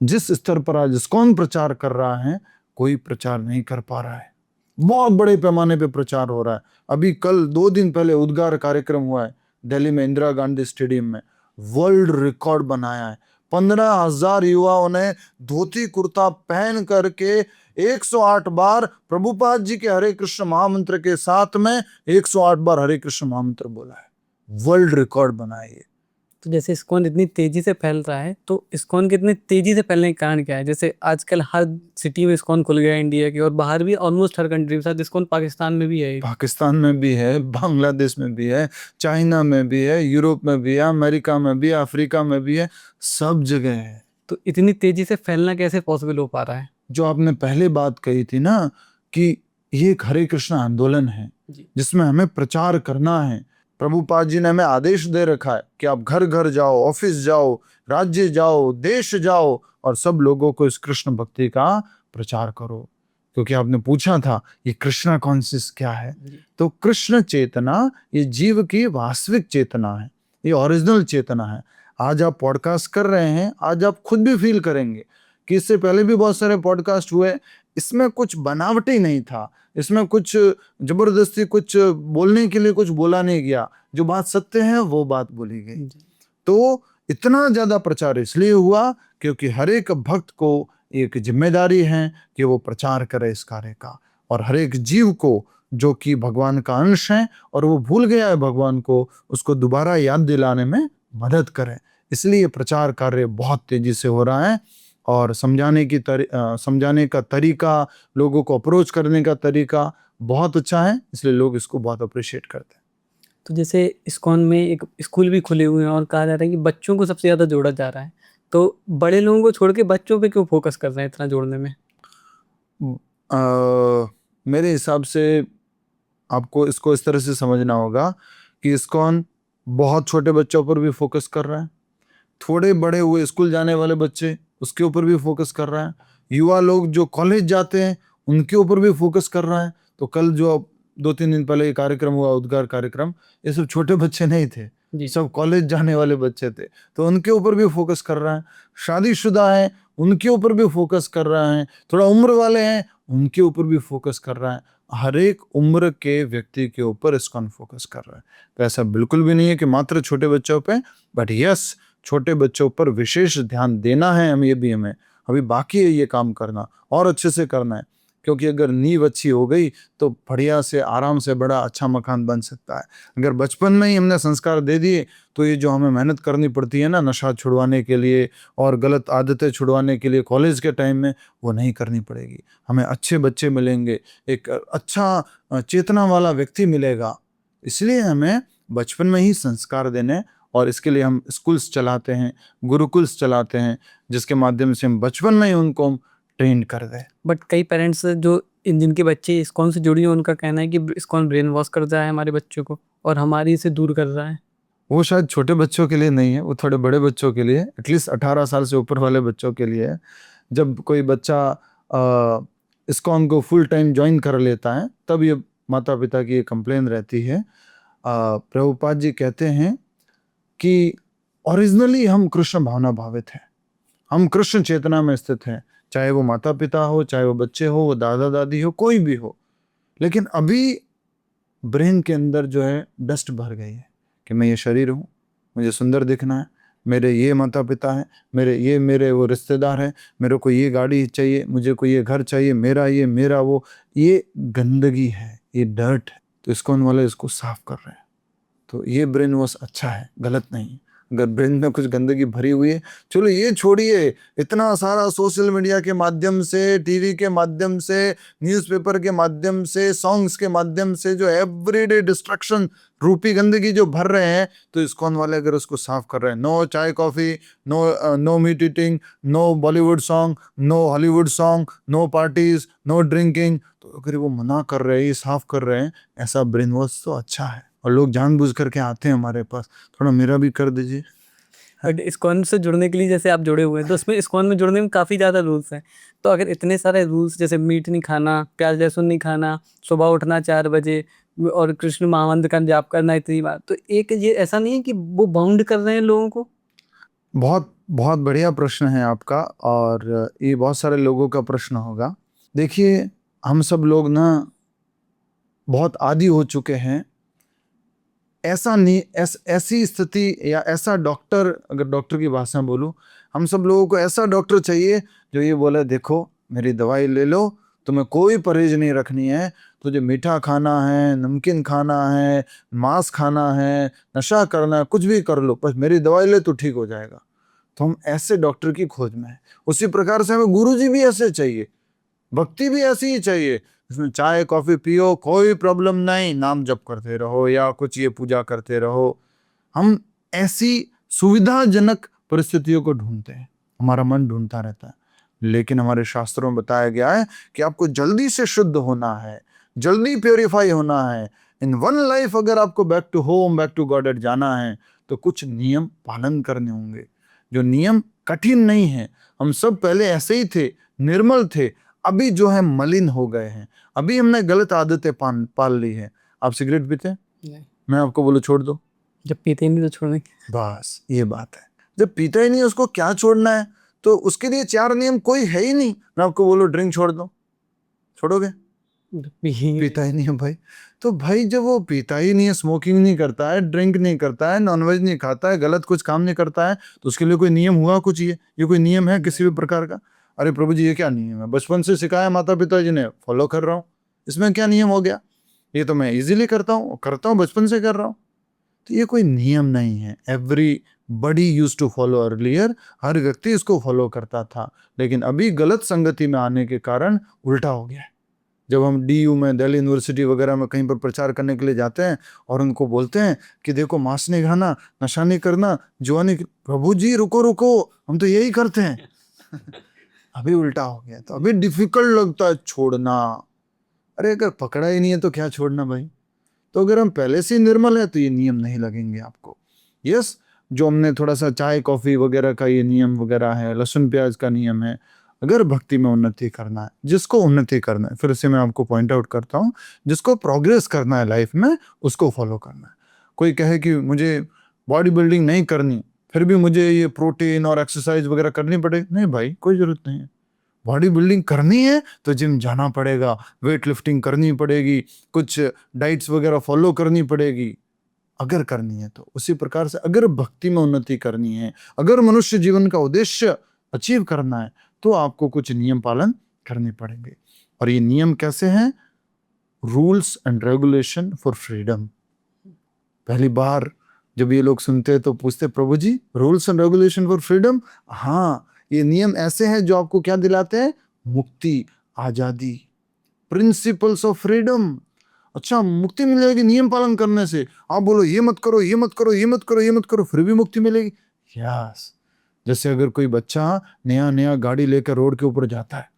जिस स्तर पर आज इस्कॉन प्रचार कर रहा है, कोई प्रचार नहीं कर पा रहा है। बहुत बड़े पैमाने पे प्रचार हो रहा है। अभी कल 2 दिन पहले उद्गार कार्यक्रम हुआ है दिल्ली में, इंदिरा गांधी स्टेडियम में, वर्ल्ड रिकॉर्ड बनाया है। 15,000 युवाओं ने धोती कुर्ता पहन करके 108 बार प्रभुपाद जी के हरे कृष्ण महामंत्र के साथ में 108 बार हरे कृष्ण महामंत्र बोला है। वर्ल्ड रिकॉर्ड बनाया है। तो जैसे इस्कॉन इतनी तेजी से फैल रहा है, तो इस्कॉन के इतनी तेजी से फैलने का कारण क्या है? जैसे आजकल हर सिटी में इस्कॉन खुल गया है इंडिया की, और बाहर भी ऑलमोस्ट हर कंट्री के साथ इस्कॉन, पाकिस्तान में भी है, पाकिस्तान में भी है, बांग्लादेश में भी है, चाइना में भी है, यूरोप में भी है, अमेरिका में भी है, अफ्रीका में भी है, सब जगह है। तो इतनी तेजी से फैलना कैसे पॉसिबल हो पा रहा है? जो आपने पहले बात कही थी ना कि ये एक हरे कृष्ण आंदोलन है जिसमें हमें प्रचार करना है। प्रभुपाद जी ने हमें आदेश दे रखा है कि आप घर घर जाओ, ऑफिस जाओ, राज्य जाओ, देश जाओ और सब लोगों को इस कृष्ण भक्ति का प्रचार करो। क्योंकि आपने पूछा था ये कृष्णा कॉन्शियस क्या है, तो कृष्ण चेतना ये जीव की वास्तविक चेतना है, ये ओरिजिनल चेतना है। आज आप पॉडकास्ट कर रहे हैं, आज आप खुद भी फील करेंगे कि इससे पहले भी बहुत सारे पॉडकास्ट हुए, इसमें कुछ बनावटी नहीं था, इसमें कुछ जबरदस्ती कुछ बोलने के लिए कुछ बोला नहीं गया, जो बात सत्य है वो बात बोली गई। तो इतना ज्यादा प्रचार इसलिए हुआ क्योंकि हर एक भक्त को एक जिम्मेदारी है कि वो प्रचार करे इस कार्य का, और हर एक जीव को जो कि भगवान का अंश है और वो भूल गया है भगवान को, उसको दोबारा याद दिलाने में मदद करे। इसलिए प्रचार कार्य बहुत तेजी से हो रहा है, और समझाने का तरीका, लोगों को अप्रोच करने का तरीका बहुत अच्छा है, इसलिए लोग इसको बहुत अप्रिशिएट करते हैं। तो जैसे इस्कॉन में एक स्कूल भी खुले हुए हैं और कहा जा रहा है कि बच्चों को सबसे ज़्यादा जोड़ा जा रहा है, तो बड़े लोगों को छोड़ के बच्चों पे क्यों फोकस कर रहे हैं इतना जोड़ने में? मेरे हिसाब से आपको इसको इस तरह से समझना होगा कि इस्कॉन बहुत छोटे बच्चों पर भी फोकस कर रहा है, थोड़े बड़े हुए स्कूल जाने वाले बच्चे उसके ऊपर भी फोकस कर रहा है, युवा लोग जो कॉलेज जाते हैं उनके ऊपर भी फोकस कर रहा है। तो कल जो 2-3 दिन पहले ये कार्यक्रम हुआ, उद्गार कार्यक्रम, ये सब छोटे बच्चे नहीं थे, सब कॉलेज जाने वाले बच्चे थे, तो उनके ऊपर भी फोकस कर रहा है। शादीशुदा है उनके ऊपर भी फोकस कर रहा है, थोड़ा उम्र वाले हैं उनके ऊपर भी फोकस कर रहा है, हर एक उम्र के व्यक्ति के ऊपर इस्कॉन फोकस कर रहा है। तो ऐसा बिल्कुल भी नहीं है कि मात्र छोटे बच्चों पे, बट यस, छोटे बच्चों पर विशेष ध्यान देना है, हमें अभी बाकी है ये काम करना, और अच्छे से करना है, क्योंकि अगर नींव अच्छी हो गई तो बढ़िया से आराम से बड़ा अच्छा मकान बन सकता है। अगर बचपन में ही हमने संस्कार दे दिए तो ये जो हमें मेहनत करनी पड़ती है ना नशा छुड़वाने के लिए और गलत आदतें छुड़वाने के लिए कॉलेज के टाइम में, वो नहीं करनी पड़ेगी। हमें अच्छे बच्चे मिलेंगे, एक अच्छा चेतना वाला व्यक्ति मिलेगा, इसलिए हमें बचपन में ही संस्कार देने, और इसके लिए हम स्कूल्स चलाते हैं, गुरुकुल्स चलाते हैं, जिसके माध्यम से हम बचपन में ही उनको ट्रेन कर दें। बट कई पेरेंट्स जो जिनके बच्चे इस्कॉन से जुड़ी हैं उनका कहना है कि इस्कॉन ब्रेन वॉश कर रहा है हमारे बच्चों को और हमारी से दूर कर रहा है। वो शायद छोटे बच्चों के लिए नहीं है, वो थोड़े बड़े बच्चों के लिए, एटलीस्ट 18 साल से ऊपर वाले बच्चों के लिए है। जब कोई बच्चा इस्कॉन को फुल टाइम ज्वाइन कर लेता है तब ये माता पिता की कंप्लेन रहती है। प्रभुपाद जी कहते हैं कि ओरिजिनली हम कृष्ण भावना भावित हैं, हम कृष्ण चेतना में स्थित हैं, चाहे वो माता पिता हो, चाहे वो बच्चे हो, वो दादा दादी हो, कोई भी हो। लेकिन अभी ब्रेन के अंदर जो है डस्ट भर गई है कि मैं ये शरीर हूँ, मुझे सुंदर दिखना है, मेरे ये माता पिता हैं, मेरे वो रिश्तेदार हैं, मेरे को ये गाड़ी चाहिए, मुझे को ये घर चाहिए, मेरा वो, ये गंदगी है, ये डर्ट है। तो इस्कॉन वाले इसको साफ कर रहे हैं। तो ये ब्रेन वॉश अच्छा है, गलत नहीं। अगर ब्रेन में कुछ गंदगी भरी हुई है, चलो ये छोड़िए, इतना सारा सोशल मीडिया के माध्यम से, टीवी के माध्यम से, न्यूज़पेपर के माध्यम से, सॉन्ग्स के माध्यम से जो एवरीडे डिस्ट्रक्शन रूपी गंदगी जो भर रहे हैं, तो इस्कॉन वाले अगर उसको साफ कर रहे हैं, no chai coffee, no meat eating, no Bollywood song, no Hollywood song, no parties, no drinking, तो अगर वो मना कर रहे हैं, साफ कर रहे हैं, ऐसा ब्रेन वॉश तो अच्छा है। और लोग जानबूझ करके आते हैं हमारे पास, थोड़ा मेरा भी कर दीजिए। बट इस्कॉन से जुड़ने के लिए जैसे आप जुड़े हुए हैं तो उसमें इस्कॉन में जुड़ने में काफ़ी ज़्यादा रूल्स हैं। तो अगर इतने सारे रूल्स जैसे मीट नहीं खाना, प्याज लहसुन नहीं खाना, सुबह उठना 4 बजे और कृष्ण महामंत्र का जाप करना इतनी बार, तो एक ये ऐसा नहीं है कि वो बाउंड कर रहे हैं लोगों को? बहुत बहुत बढ़िया प्रश्न है आपका, और ये बहुत सारे लोगों का प्रश्न होगा। देखिए, हम सब लोग ना बहुत आदी हो चुके हैं, ऐसा नहीं, ऐसी स्थिति या ऐसा डॉक्टर, अगर डॉक्टर की भाषा में बोलूं, हम सब लोगों को ऐसा डॉक्टर चाहिए जो ये बोले देखो मेरी दवाई ले लो, तुम्हें कोई परहेज नहीं रखनी है, तुझे मीठा खाना है, नमकीन खाना है, मांस खाना है, नशा करना है, कुछ भी कर लो, बस मेरी दवाई ले तो ठीक हो जाएगा। तो हम ऐसे डॉक्टर की खोज में हैं। उसी प्रकार से हमें गुरुजी भी ऐसे चाहिए, भक्ति भी ऐसी ही चाहिए, इसमें चाय कॉफी पियो, कोई प्रॉब्लम नहीं, नाम जप करते रहो या कुछ ये पूजा करते रहो। हम ऐसी सुविधाजनक परिस्थितियों को ढूंढते हैं, हमारा मन ढूंढता रहता है, लेकिन हमारे शास्त्रों में बताया गया है कि आपको जल्दी से शुद्ध होना है, जल्दी प्योरीफाई होना है, इन वन लाइफ अगर आपको back to home, back to God जाना है, तो कुछ नियम पालन करने होंगे, जो नियम कठिन नहीं है। हम सब पहले ऐसे ही थे, निर्मल थे, अभी जो है मलिन हो गए हैं, अभी हमने गलत आदतें पाल ली है। आप सिगरेट पीते हैं, नहीं। मैं आपको बोलूं छोड़ दो, जब पीते ही नहीं तो छोड़ने बस ये बात है। जब पीता ही नहीं उसको क्या छोड़ना है, तो उसके लिए 4 नियम कोई है ही नहीं। मैं आपको बोलूं ड्रिंक छोड़ दो, छोड़ोगे? पीता ही नहीं है भाई। तो भाई जब वो पीता ही नहीं है, स्मोकिंग नहीं करता है, ड्रिंक नहीं करता है, नॉनवेज नहीं खाता है, गलत कुछ काम नहीं करता है, तो उसके लिए कोई नियम हुआ कुछ? ये कोई नियम है किसी भी प्रकार का? अरे प्रभु जी ये क्या नियम है? बचपन से सिखाया माता पिता जी ने, फॉलो कर रहा हूँ, इसमें क्या नियम हो गया? ये तो मैं इजीली करता हूँ बचपन से कर रहा हूँ। तो ये कोई नियम नहीं है। Everybody use to follow earlier, हर व्यक्ति इसको फॉलो करता था, लेकिन अभी गलत संगति में आने के कारण उल्टा हो गया है। जब हम DU में, दिल्ली यूनिवर्सिटी वगैरह में कहीं पर प्रचार करने के लिए जाते हैं और उनको बोलते हैं कि देखो मांस नहीं खाना, नशा नहीं करना, जुआनी, प्रभु जी रुको रुको, हम तो यही करते हैं। अभी उल्टा हो गया, तो अभी डिफिकल्ट लगता है छोड़ना। अरे अगर पकड़ा ही नहीं है तो क्या छोड़ना भाई? तो अगर हम पहले से ही निर्मल है तो ये नियम नहीं लगेंगे आपको। यस, जो हमने थोड़ा सा चाय कॉफी वगैरह का ये नियम वगैरह है, लहसुन प्याज का नियम है, अगर भक्ति में उन्नति करना है, जिसको उन्नति करना है, फिर से मैं आपको पॉइंट आउट करता हूँ, जिसको प्रोग्रेस करना है लाइफ में, उसको फॉलो करना है। कोई कहे कि मुझे बॉडी बिल्डिंग नहीं करनी, फिर भी मुझे ये प्रोटीन और एक्सरसाइज वगैरह करनी पड़ेगी, नहीं भाई कोई जरूरत नहीं है। बॉडी बिल्डिंग करनी है तो जिम जाना पड़ेगा, वेट लिफ्टिंग करनी पड़ेगी, कुछ डाइट्स वगैरह फॉलो करनी पड़ेगी, अगर करनी है तो। उसी प्रकार से अगर भक्ति में उन्नति करनी है, अगर मनुष्य जीवन का उद्देश्य अचीव करना है, तो आपको कुछ नियम पालन करने पड़ेंगे। और ये नियम कैसे हैं? Rules and regulation for freedom. पहली बार जब ये लोग सुनते हैं तो पूछते, Prabhu ji rules and regulation for freedom? हाँ, ये नियम ऐसे हैं जो आपको क्या दिलाते हैं? मुक्ति, आजादी, प्रिंसिपल्स ऑफ फ्रीडम। अच्छा, मुक्ति मिल जाएगी नियम पालन करने से? आप बोलो ये मत करो, ये मत करो, ये मत करो, ये मत करो, फिर भी मुक्ति मिलेगी? यस। जैसे अगर कोई बच्चा नया नया गाड़ी लेकर रोड के ऊपर जाता है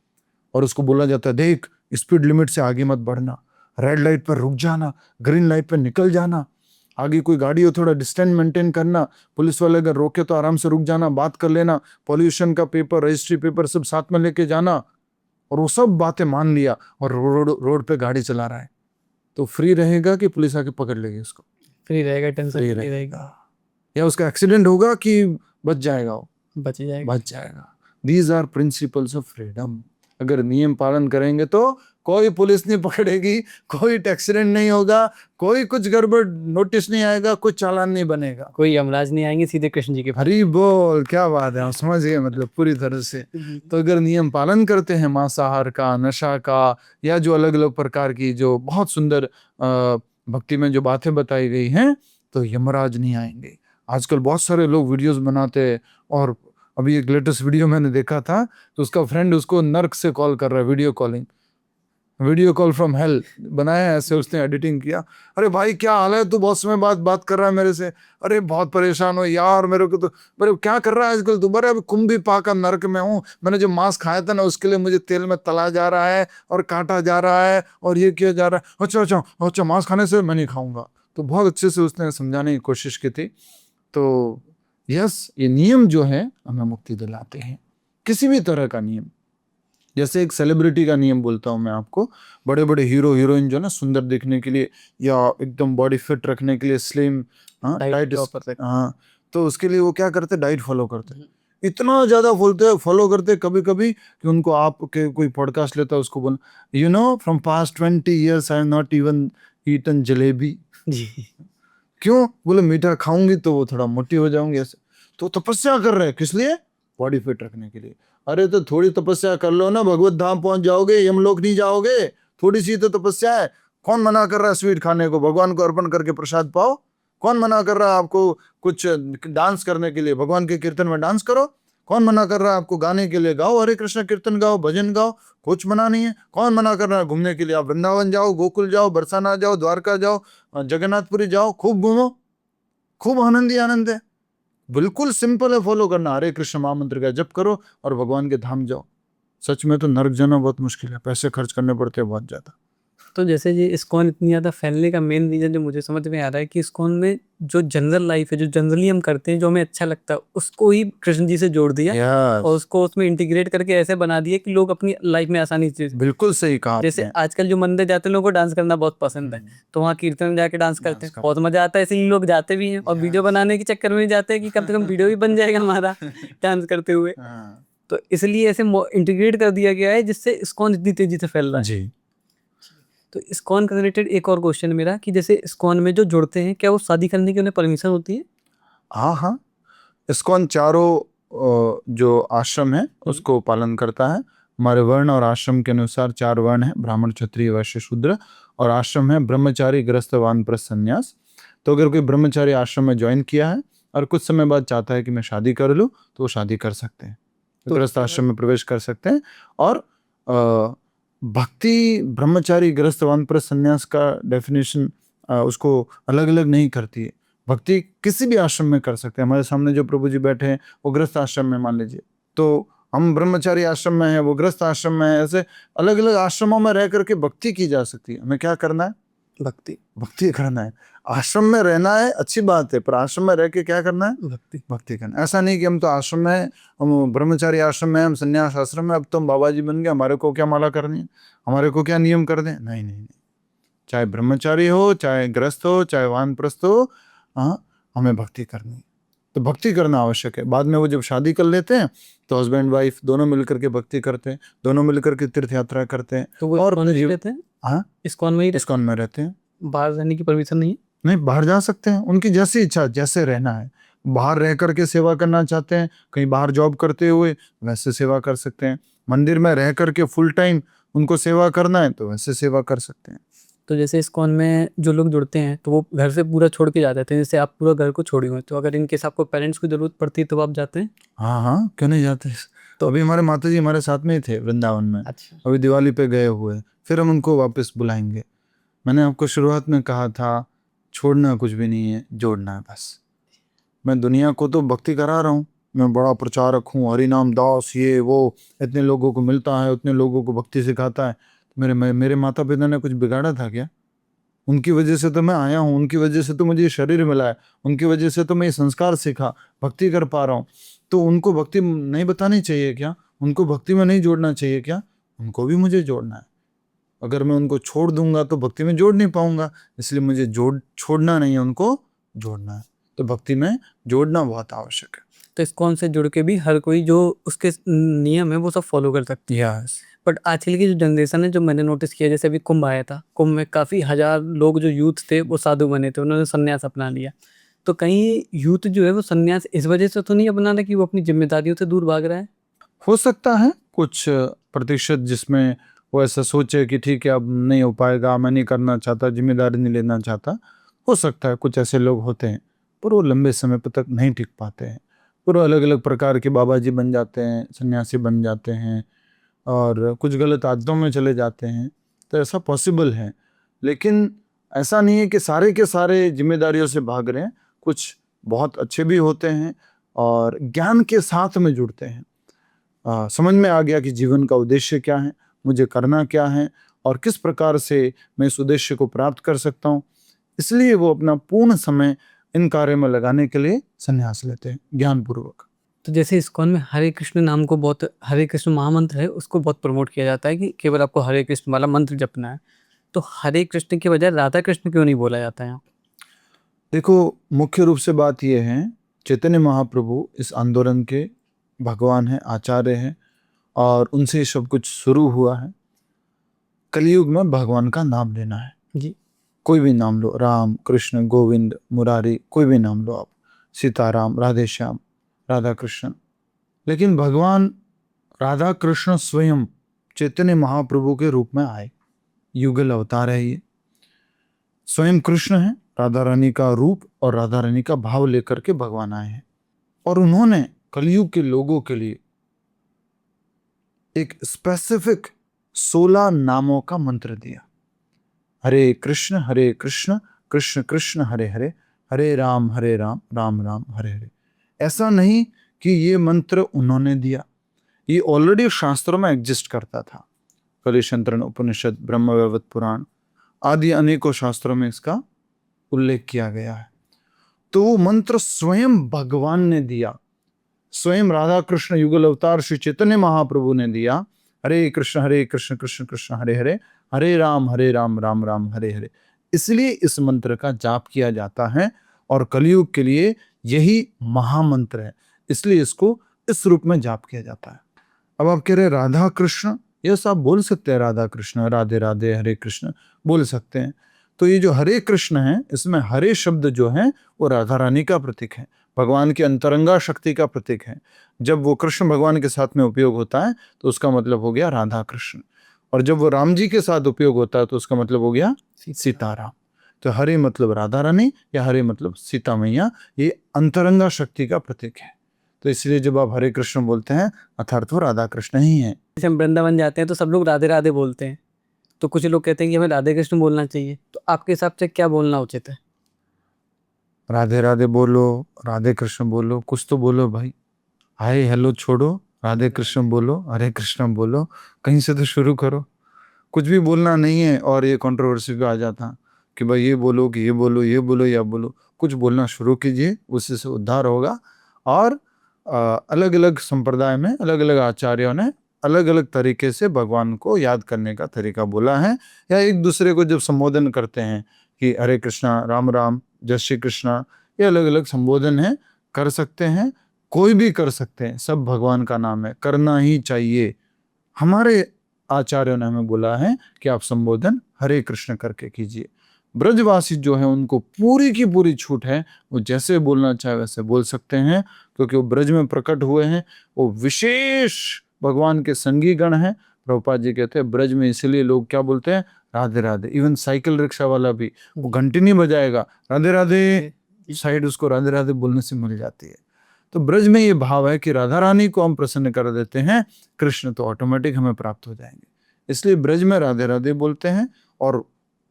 और उसको बोला जाता है देख स्पीड लिमिट से आगे मत बढ़ना, रेड लाइट पर रुक जाना, ग्रीन लाइट पर निकल जाना, आगे कोई गाड़ी हो थोड़ा डिस्टेंस मेंटेन करना, पुलिस वाले अगर रोके तो आराम से रुक जाना, बात कर लेना, पॉल्यूशन का पेपर, रजिस्ट्री पेपर सब साथ में लेके जाना, और वो सब बातें मान लिया और रोड पे गाड़ी चला रहा है, तो फ्री रहेगा कि पुलिस आके पकड़ लेगी उसको? फ्री रहेगा, टेंशन फ्री फ्री रहेगा, रहेगा। या उसका एक्सीडेंट होगा कि बच जाएगा? वो बच जाएगा। बच जाएगा। These are principles of freedom. अगर नियम पालन करेंगे तो कोई पुलिस नहीं पकड़ेगी, कोई एक्सीडेंट नहीं होगा, कोई कुछ गड़बड़ नोटिस नहीं आएगा, कुछ चालान नहीं बनेगा, कोई यमराज नहीं आएंगे, सीधे कृष्ण जी के पास। हरी बोल, क्या बात है, आप समझ गए मतलब पूरी तरह से। तो अगर नियम पालन करते हैं मांसाहार का, नशा का, या जो अलग अलग प्रकार की जो बहुत सुंदर भक्ति में जो बातें बताई गई हैं, तो यमराज नहीं आएंगे। आजकल बहुत सारे लोग वीडियोस बनाते हैं, और अभी एक लेटेस्ट वीडियो मैंने देखा था, तो उसका फ्रेंड उसको नर्क से कॉल कर रहा है, वीडियो कॉल फ्रॉम हेल बनाया है ऐसे, उसने एडिटिंग किया। अरे भाई क्या हाल है, तू बहुत समय बाद बात कर रहा है मेरे से, अरे बहुत परेशान हो यार, मेरे को तो, अरे क्या कर रहा है आजकल तू? अरे अभी कुंभी पाका नरक में हूँ, मैंने जो मांस खाया था ना उसके लिए मुझे तेल में तला जा रहा है और काटा जा रहा है और ये किया जा रहा है। अच्छा मांस खाने से मैं नहीं खाऊंगा। तो बहुत अच्छे से उसने समझाने की कोशिश की थी। तो यस, ये नियम जो है हमें मुक्ति दिलाते हैं, किसी भी तरह का नियम। जैसे एक सेलिब्रिटी का नियम बोलता हूँ मैं आपको, बड़े बड़े हीरो हीरोइन जो ना सुंदर दिखने के लिए या एकदम बॉडी फिट रखने के लिए, स्लिम, डाइट, हाँ, तो उसके लिए वो क्या करते? डाइट फॉलो करते। इतना ज्यादा फॉलो करते कभी कभी कि उनको आपके कोई पॉडकास्ट लेता है, उसको बोल, you know from past 20 years I have not even eaten jalebi. जी। क्यों? बोले मीठा खाऊंगी तो वो थोड़ा मोटी हो जाऊंगी ऐसे। तो तपस्या कर रहे हैं, किस लिए? बॉडी फिट रखने के लिए। अरे तो थोड़ी तपस्या कर लो ना, भगवत धाम पहुंच जाओगे, यमलोक नहीं जाओगे। थोड़ी सी तो तपस्या है। कौन मना कर रहा है स्वीट खाने को? भगवान को अर्पण करके प्रसाद पाओ। कौन मना कर रहा है आपको कुछ डांस करने के लिए? भगवान के कीर्तन में डांस करो। कौन मना कर रहा है आपको गाने के लिए? गाओ, हरे कृष्ण कीर्तन गाओ, भजन गाओ, कुछ मना नहीं है। कौन मना कर रहा है घूमने के लिए? आप वृंदावन जाओ, गोकुल जाओ, बरसाना जाओ, द्वारका जाओ, जगन्नाथपुरी जाओ, खूब घूमो, खूब आनंद ही आनंद है। बिल्कुल सिंपल है फॉलो करना। हरे कृष्ण महामंत्र का जप करो और भगवान के धाम जाओ। सच में तो नरक जाना बहुत मुश्किल है, पैसे खर्च करने पड़ते हैं बहुत ज्यादा। तो जैसे ये इस्कॉन इतनी ज़्यादा फैलने का मेन रीज़न जो मुझे समझ में आ रहा है कि इस्कॉन में जो जनरल लाइफ है, जो जनरली हम करते हैं, जो हमें अच्छा लगता है, उसको ही कृष्ण जी से जोड़ दिया और यस, उसको उसमें इंटीग्रेट करके ऐसे बना दिया कि लोग अपनी लाइफ में आसानी से, बिल्कुल सही कहा जैसे आपने। आजकल जो मंदिर जाते हैं लोगों को डांस करना बहुत पसंद है, तो वहाँ कीर्तन में जाके डांस करते हैं, बहुत मजा आता है, इसलिए लोग जाते भी हैं और वीडियो बनाने के चक्कर में भी जाते हैं कि कम से कम वीडियो भी बन जाएगा हमारा डांस करते हुए। हाँ, तो इसलिए ऐसे इंटीग्रेट कर दिया गया है जिससे इस्कॉन इतनी तेजी से फैल रहा है। जी। तो इस्कॉन का रिलेटेड एक और क्वेश्चन मेरा कि जैसे इस्कॉन में जो जुड़ते हैं, क्या वो शादी करने की उन्हें परमिशन होती है? हाँ, हाँ। इस्कॉन चारों जो आश्रम है उसको पालन करता है। हमारे वर्ण और आश्रम के अनुसार 4 वर्ण हैं, ब्राह्मण, क्षत्रिय, वैश्य, शूद्र, और आश्रम है ब्रह्मचारी, गृहस्थ, वानप्रस्थ, संन्यास। तो अगर कोई ब्रह्मचारी आश्रम में ज्वाइन किया है और कुछ समय बाद चाहता है कि मैं शादी कर लूँ, तो वो शादी कर सकते हैं। तो गृहस्थ आश्रम में प्रवेश कर सकते हैं। और भक्ति ब्रह्मचारी, गृहस्थ, वानप्रस्थ, संन्यास का डेफिनेशन उसको अलग-अलग नहीं करती है। भक्ति किसी भी आश्रम में कर सकते हैं। हमारे सामने जो प्रभु जी बैठे हैं वो गृहस्थ आश्रम में मान लीजिए, तो हम ब्रह्मचारी आश्रम में हैं, वो गृहस्थ आश्रम में है। ऐसे अलग अलग आश्रमों में रह करके भक्ति की जा सकती है। हमें क्या करना है? भक्ति भक्ति करना है। आश्रम में रहना है अच्छी बात है, पर आश्रम में रह के क्या करना है? भक्ति भक्ति करना। ऐसा नहीं कि हम तो आश्रम में हैं, हम ब्रह्मचारी आश्रम में हैं, हम संन्यास आश्रम में, अब तो हम बाबा जी बन गए, हमारे को क्या माला करनी है, हमारे को क्या नियम कर दें? नहीं नहीं नहीं, चाहे ब्रह्मचारी हो, चाहे गृहस्थ हो, चाहे वानप्रस्थ हो, हाँ, हमें भक्ति करनी है। तो भक्ति करना आवश्यक है। बाद में वो जब शादी कर लेते हैं तो हस्बैंड वाइफ दोनों मिलकर के भक्ति करते हैं, दोनों मिलकर के तीर्थ यात्रा करते हैं। तो वो और इस्कॉन में ही रहते हैं? हाँ, इस्कॉन में ही इस्कॉन में रहते हैं। बाहर रहने की परमिशन नहीं है? नहीं, बाहर जा सकते हैं, उनकी जैसी इच्छा, जैसे रहना है। बाहर रह करके सेवा करना चाहते हैं, कहीं बाहर जॉब करते हुए, वैसे सेवा कर सकते हैं। मंदिर में रह करके फुल टाइम उनको सेवा करना है तो वैसे सेवा कर सकते हैं। तो जैसे इस्कॉन में जो लोग जुड़ते हैं तो वो घर से पूरा छोड़ के जा जाते हैं, जैसे आप पूरा घर को छोड़े हुए हैं, तो अगर इनकेस आपको पेरेंट्स की जरूरत पड़ती है तो आप जाते हैं? हाँ हाँ, क्यों नहीं जाते। तो अभी हमारे माता जी हमारे साथ में ही थे वृंदावन में, अच्छा। अभी दिवाली पे गए हुए, फिर हम उनको वापस बुलाएंगे। मैंने आपको शुरुआत में कहा था, छोड़ना कुछ भी नहीं है, जोड़ना है बस। मैं दुनिया को तो भक्ति करा रहा हूँ, मैं बड़ा प्रचारक हूँ, हरि नाम दास, ये वो, इतने लोगों को मिलता है, उतने लोगों को भक्ति सिखाता है। मेरे माता पिता ने कुछ बिगाड़ा था क्या? उनकी वजह से तो मैं आया हूँ, उनकी वजह से तो मुझे ये शरीर मिला है, उनकी वजह से तो मैं ये संस्कार सीखा, भक्ति कर पा रहा हूँ। तो उनको भक्ति नहीं बतानी चाहिए क्या? उनको भक्ति में नहीं जोड़ना चाहिए क्या? उनको भी मुझे जोड़ना है। अगर मैं उनको छोड़ दूंगा तो भक्ति में जोड़ नहीं पाऊंगा, इसलिए मुझे छोड़ना नहीं है, उनको जोड़ना है। तो भक्ति में जोड़ना बहुत आवश्यक है। तो इस्कॉन से जुड़ के भी हर कोई जो उसके नियम है वो सब फॉलो कर सकती है। यस, बट आजकल की जो जनरेशन है, जो मैंने नोटिस किया, जैसे अभी कुंभ आया था, कुंभ में काफ़ी हजार लोग जो यूथ थे वो साधु बने थे, उन्होंने संन्यास अपना लिया। तो कहीं यूथ जो है वो संन्यास इस वजह से तो नहीं अपना रहा कि वो अपनी जिम्मेदारियों से दूर भाग रहा है? हो सकता है कुछ प्रतिशत जिसमें वो ऐसा सोचे कि ठीक है अब नहीं हो पाएगा, मैं नहीं करना चाहता, जिम्मेदारी नहीं लेना चाहता। हो सकता है कुछ ऐसे लोग होते हैं, पर वो लंबे समय तक नहीं टिक पाते हैं। पर वो अलग अलग प्रकार के बाबा जी बन जाते हैं, सन्यासी बन जाते हैं और कुछ गलत आदतों में चले जाते हैं। तो ऐसा पॉसिबल है, लेकिन ऐसा नहीं है कि सारे के सारे जिम्मेदारियों से भाग रहे हैं। कुछ बहुत अच्छे भी होते हैं और ज्ञान के साथ में जुड़ते हैं। समझ में आ गया कि जीवन का उद्देश्य क्या है, मुझे करना क्या है और किस प्रकार से मैं इस उद्देश्य को प्राप्त कर सकता हूँ, इसलिए वो अपना पूर्ण समय इन कार्यों में लगाने के लिए संन्यास लेते हैं ज्ञानपूर्वक। तो जैसे इस्कॉन में हरे कृष्ण नाम को बहुत, हरे कृष्ण महामंत्र है उसको बहुत प्रमोट किया जाता है कि केवल आपको हरे कृष्ण वाला मंत्र जपना है, तो हरे कृष्ण के बजाय राधा कृष्ण क्यों नहीं बोला जाता है यहाँ? देखो, मुख्य रूप से बात यह है, चैतन्य महाप्रभु इस आंदोलन के भगवान हैं, आचार्य हैं और उनसे सब कुछ शुरू हुआ है। कलयुग में भगवान का नाम लेना है, जी। कोई भी नाम लो, राम, कृष्ण, गोविंद, मुरारी, कोई भी नाम लो आप, सीताराम, राधे श्याम, राधा कृष्ण। लेकिन भगवान राधा कृष्ण स्वयं चैतन्य महाप्रभु के रूप में आए, युगल अवतार है ये। स्वयं कृष्ण है, राधा रानी का रूप और राधा रानी का भाव लेकर के भगवान आए हैं और उन्होंने कलयुग के लोगों के लिए एक स्पेसिफिक 16 नामों का मंत्र दिया। हरे कृष्ण कृष्ण कृष्ण हरे हरे, हरे राम राम राम हरे हरे। ऐसा नहीं कि ये मंत्र उन्होंने दिया, ये ऑलरेडी शास्त्रों में एग्जिस्ट करता था। कलिशंतरण उपनिषद, ब्रह्मवैवर्त पुराण, आदि अनेकों शास्त्रों में इसका उल्लेख किया गया है। तो वो मंत्र स्वयं भगवान ने दिया, स्वयं राधा कृष्ण युगल अवतार श्री चैतन्य महाप्रभु ने दिया। हरे कृष्ण कृष्ण कृष्ण हरे हरे, हरे राम राम राम हरे हरे। इसलिए इस मंत्र का जाप किया जाता है और कलयुग के लिए यही महामंत्र है, इसलिए इसको इस रूप में जाप किया जाता है। अब आप कह रहे राधा कृष्ण, यस आप बोल सकते हैं राधा कृष्ण, राधे राधे, हरे कृष्ण बोल सकते हैं। तो ये जो हरे कृष्ण है, इसमें हरे शब्द जो है वो राधा रानी का प्रतीक है, भगवान की अंतरंगा शक्ति का प्रतीक है। जब वो कृष्ण भगवान के साथ में उपयोग होता है तो उसका मतलब हो गया राधा कृष्ण, और जब वो राम जी के साथ उपयोग होता है तो उसका मतलब हो गया सीताराम। तो हरे मतलब राधा रानी या हरे मतलब सीता मैया, ये अंतरंगा शक्ति का प्रतीक है। तो इसलिए जब आप हरे कृष्ण बोलते हैं अर्थात वो राधा कृष्ण ही है। जैसे हम वृंदावन जाते हैं तो सब लोग राधे राधे बोलते हैं, तो कुछ लोग कहते हैं कि हमें राधे कृष्ण बोलना चाहिए, तो आपके हिसाब से क्या बोलना उचित है? राधे राधे बोलो, राधे कृष्ण बोलो, कुछ तो बोलो भाई। हाय हेलो छोड़ो, राधे कृष्ण बोलो, हरे कृष्ण बोलो, कहीं से तो शुरू करो। कुछ भी बोलना नहीं है और ये कंट्रोवर्सी पे आ जाता कि भाई ये बोलो कि ये बोलो, ये बोलो या बोलो। कुछ बोलना शुरू कीजिए, उससे से उद्धार होगा। और अलग अलग संप्रदाय में अलग अलग आचार्यों ने अलग अलग तरीके से भगवान को याद करने का तरीका बोला है, या एक दूसरे को जब संबोधन करते हैं कि हरे कृष्णा, राम राम, जय श्री कृष्णा, ये अलग अलग संबोधन है, कर सकते हैं, कोई भी कर सकते हैं, सब भगवान का नाम है, करना ही चाहिए। हमारे आचार्यों ने हमें बोला है कि आप संबोधन हरे कृष्ण करके कीजिए। ब्रजवासी जो है उनको पूरी की पूरी छूट है, वो जैसे बोलना चाहे वैसे बोल सकते हैं, क्योंकि वो ब्रज में प्रकट हुए हैं, वो विशेष भगवान के संगी गण हैं। प्रभुपाद जी कहते हैं ब्रज में इसलिए लोग क्या बोलते हैं, Radhe Radhe. Even cycle rickshaw वाला भी वो घंटी नहीं बजाएगा, राधे राधे साइड उसको राधे राधे बोलने से मिल जाती है। तो ब्रज में ये भाव है कि राधा रानी को हम प्रसन्न कर देते हैं, कृष्ण तो ऑटोमेटिक हमें प्राप्त हो जाएंगे। इसलिए ब्रज में राधे राधे बोलते हैं, और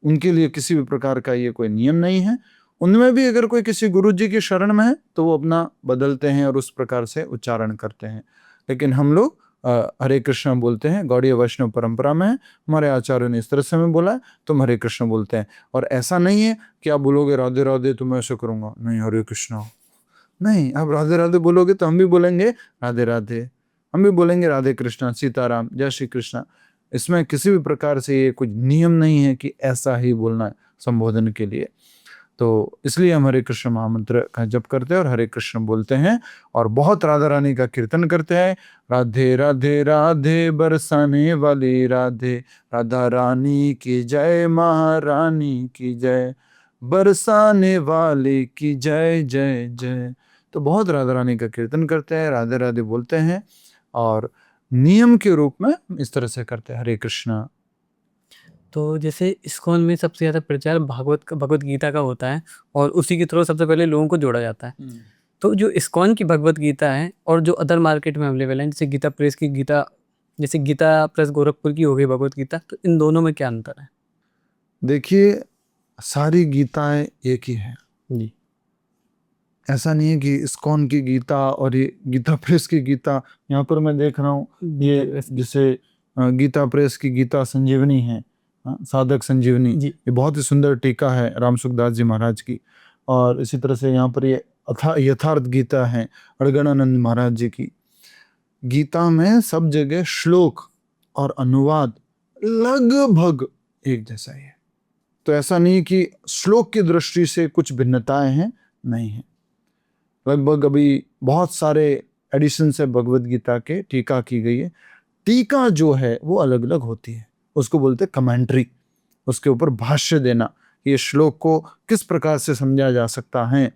उनके लिए किसी भी प्रकार का ये कोई नियम नहीं है। उनमें भी अगर कोई किसी गुरु जी की शरण में है तो वो अपना बदलते हैं और उस प्रकार से उच्चारण करते हैं। लेकिन हम लोग हरे कृष्ण बोलते हैं, गौड़ीय वैष्णव परंपरा में है, हमारे आचार्यों ने इस तरह से हमें बोला है, तुम हरे कृष्ण बोलते हैं। और ऐसा नहीं है कि आप बोलोगे राधे राधे तो मैं ऐसा करूंगा, नहीं हरे कृष्ण नहीं, आप राधे राधे बोलोगे तो हम भी बोलेंगे राधे राधे, हम भी बोलेंगे राधे कृष्णा, सीताराम, जय श्री कृष्णा। इसमें किसी भी प्रकार से ये कुछ नियम नहीं है कि ऐसा ही बोलना है संबोधन के लिए। तो इसलिए हम हरे कृष्ण महामंत्र का जप करते हैं और हरे कृष्ण बोलते हैं, और बहुत राधा रानी का कीर्तन करते हैं। राधे राधे राधे बरसाने वाली राधे, राधा रानी की जय, महारानी की जय, बरसाने वाले की जय जय जय। तो बहुत राधा रानी का कीर्तन करते हैं, राधे राधे बोलते हैं, और नियम के रूप में इस तरह से करते हैं हरे कृष्णा। तो जैसे इस्कॉन में सबसे ज़्यादा प्रचार भगवत गीता का होता है, और उसी के थ्रू सबसे पहले लोगों को जोड़ा जाता है। तो जो इस्कॉन की भगवत गीता है और जो अदर मार्केट में अवेलेबल है, जैसे गीता प्रेस की गीता, जैसे गीता प्रेस गोरखपुर की हो गई भगवत गीता, तो इन दोनों में क्या अंतर है? देखिए, सारी गीताएं एक ही है जी। ऐसा नहीं है कि इस्कॉन की गीता और ये गीता प्रेस की गीता। यहाँ पर मैं देख रहा हूँ ये जैसे गीता प्रेस की गीता संजीवनी है, साधक संजीवनी, ये बहुत ही सुंदर टीका है राम सुखदास जी महाराज की। और इसी तरह से यहाँ पर ये यथार्थ गीता है अड़गड़ानंद महाराज जी की। गीता में सब जगह श्लोक और अनुवाद लगभग एक जैसा ही है। तो ऐसा नहीं कि श्लोक की दृष्टि से कुछ भिन्नताएं हैं, नहीं है। लगभग अभी बहुत सारे एडिशन से भगवत गीता के टीका की गई है। टीका जो है वो अलग अलग होती है, उसको बोलते कमेंट्री, उसके ऊपर भाष्य देना, ये श्लोक को किस प्रकार से समझा जा सकता है।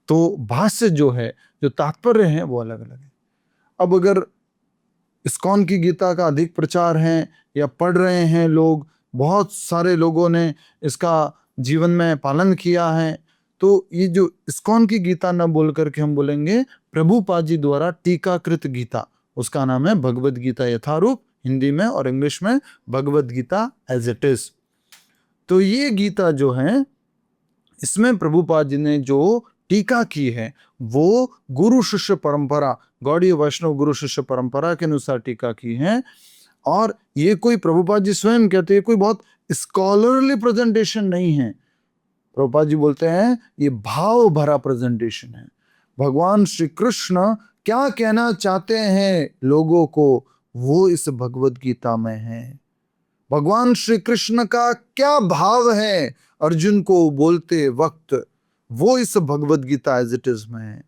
तो भाष्य जो है, जो तात्पर्य है, वो अलग अलग है। अब अगर इस्कॉन की गीता का अधिक प्रचार है या पढ़ रहे हैं लोग, बहुत सारे लोगों ने इसका जीवन में पालन किया है, तो ये जो इस्कॉन की गीता न बोल करके हम बोलेंगे प्रभुपाद जी द्वारा टीकाकृत गीता, उसका नाम है भगवत गीता यथारूप, हिंदी में और इंग्लिश में Bhagavad Gita as it is. तो ये गीता जो है, इसमें प्रभुपाद जी ने जो टीका की है वो गुरु शिष्य परंपरा, गौड़ीय वैष्णव गुरु शिष्य परंपरा के अनुसार टीका की है। और ये कोई प्रभुपाद जी स्वयं कहते हैं, कोई बहुत स्कॉलरली प्रेजेंटेशन नहीं है। प्रभुपाद जी बोलते हैं ये भाव भरा प्रेजेंटेशन है। भगवान श्री कृष्ण क्या कहना चाहते हैं लोगों को, वो इस भगवत गीता में है। भगवान श्री कृष्ण का क्या भाव है अर्जुन को बोलते वक्त, वो इस Bhagavad Gita as it is में है।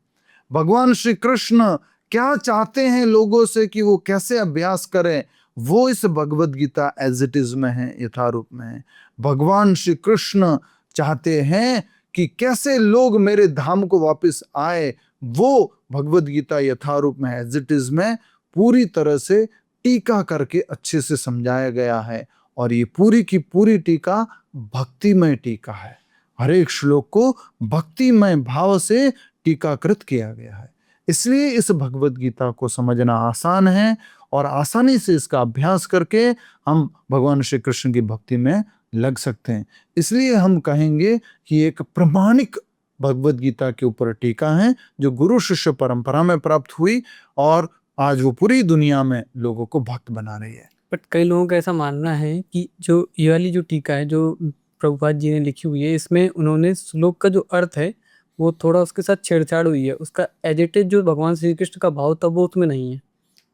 भगवान श्री कृष्ण क्या चाहते हैं लोगों से कि वो कैसे अभ्यास करें, वो इस Bhagavad Gita as it is में है, यथारूप में है। भगवान श्री कृष्ण चाहते हैं कि कैसे लोग मेरे धाम को वापस आए, वो भगवत गीता यथारूप में एज इट इज में पूरी तरह से टीका करके अच्छे से समझाया गया है। और ये पूरी की पूरी टीका भक्तिमय टीका है। हर एक श्लोक को भक्तिमय भाव से टीकाकृत किया गया है। इसलिए इस भगवत गीता को समझना आसान है और आसानी से इसका अभ्यास करके हम भगवान श्री कृष्ण की भक्ति में लग सकते हैं। इसलिए हम कहेंगे कि एक प्रमाणिक भगवत गीता के ऊपर टीका है जो गुरु शिष्य परंपरा में प्राप्त हुई और आज वो पूरी दुनिया में लोगों को भक्त बना रही है। बट कई लोगों का ऐसा मानना है कि जो ये वाली जो टीका है जो प्रभुपाद जी ने लिखी हुई है, इसमें उन्होंने श्लोक का जो अर्थ है वो थोड़ा उसके साथ छेड़छाड़ हुई है, उसका एडिटेड जो भगवान श्री कृष्ण का भाव था वो उसमें नहीं है।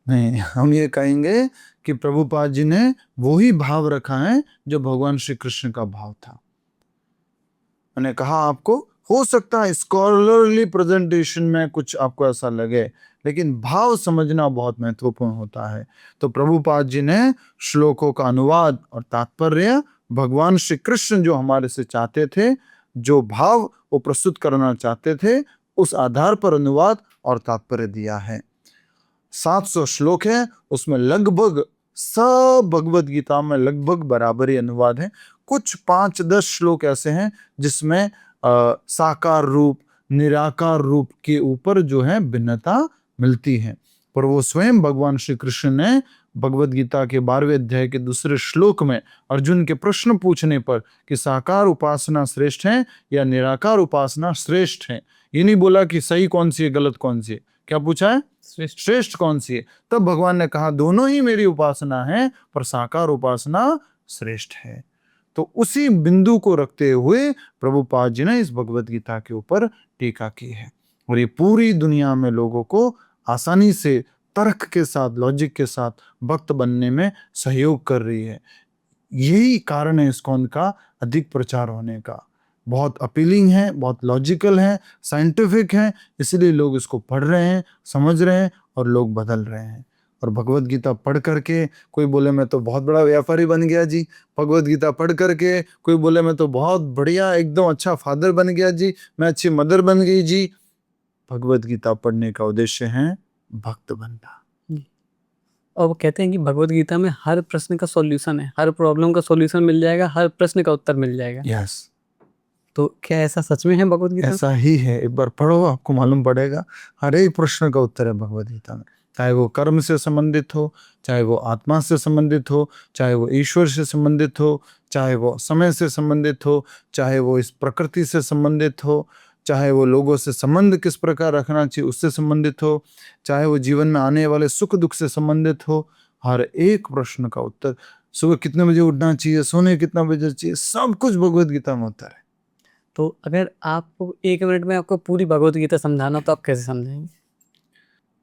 नहीं, हम ये कहेंगे कि प्रभुपाद जी ने वही भाव रखा है जो भगवान श्री कृष्ण का भाव था। मैंने कहा आपको हो सकता है स्कॉलरली प्रेजेंटेशन में कुछ आपको ऐसा लगे, लेकिन भाव समझना बहुत महत्वपूर्ण होता है। तो प्रभुपाद जी ने श्लोकों का अनुवाद और तात्पर्य भगवान श्री कृष्ण जो हमारे से चाहते थे, जो भाव वो प्रस्तुत करना चाहते थे, उस आधार पर अनुवाद और तात्पर्य दिया है। 700 श्लोक है, उसमें लगभग सब भगवत गीता में लगभग बराबरी अनुवाद है। कुछ 5-10 श्लोक ऐसे हैं जिसमें साकार रूप निराकार रूप के ऊपर जो है भिन्नता मिलती है, पर वो स्वयं भगवान श्री कृष्ण ने भगवत गीता के 12वें अध्याय के दूसरे श्लोक में अर्जुन के प्रश्न पूछने पर कि साकार उपासना श्रेष्ठ है या निराकार उपासना श्रेष्ठ है, ये नहीं बोला कि सही कौन सी है गलत कौन सी है, क्या पूछा है श्रेष्ठ कौन सी है। तब भगवान ने कहा दोनों ही मेरी उपासना है पर साकार उपासना श्रेष्ठ है। तो उसी बिंदु को रखते हुए प्रभुपाद जी ने इस भगवत गीता के ऊपर टीका की है और ये पूरी दुनिया में लोगों को आसानी से तर्क के साथ लॉजिक के साथ भक्त बनने में सहयोग कर रही है। यही कारण है इस्कॉन का अधिक प्रचार होने का। बहुत अपीलिंग है, बहुत लॉजिकल है, साइंटिफिक है, इसलिए लोग इसको पढ़ रहे हैं, समझ रहे हैं और लोग बदल रहे हैं। और भगवत गीता पढ़ करके कोई बोले मैं तो बहुत बड़ा व्यापारी बन गया जी, भगवत गीता पढ़ करके कोई बोले मैं तो बहुत बढ़िया एकदम अच्छा फादर बन गया जी, मैं अच्छी मदर बन गई जी। भगवत गीता पढ़ने का उद्देश्य है भक्त बनना। और वो कहते हैं कि भगवत गीता में हर प्रश्न का सॉल्यूशन है, हर प्रॉब्लम का सॉल्यूशन मिल जाएगा, हर प्रश्न का उत्तर मिल जाएगा। यस, तो क्या ऐसा सच में है भगवत गीता? ऐसा ही है, एक बार पढ़ो आपको मालूम पड़ेगा। हर एक प्रश्न का उत्तर है भगवत गीता में, चाहे वो कर्म से संबंधित हो, चाहे वो आत्मा से संबंधित हो, चाहे वो ईश्वर से संबंधित हो, चाहे वो समय से संबंधित हो, चाहे वो इस प्रकृति से संबंधित हो, चाहे वो लोगों से संबंध किस प्रकार रखना चाहिए उससे संबंधित हो, चाहे वो जीवन में आने वाले सुख दुख से संबंधित हो, हर एक प्रश्न का उत्तर, सुबह कितने बजे उठना चाहिए, सोने कितना बजे चाहिए, सब कुछ भगवत गीता में होता है। तो अगर आपको 1 मिनट में आपको पूरी भगवत गीता समझाना तो आप कैसे समझेंगे?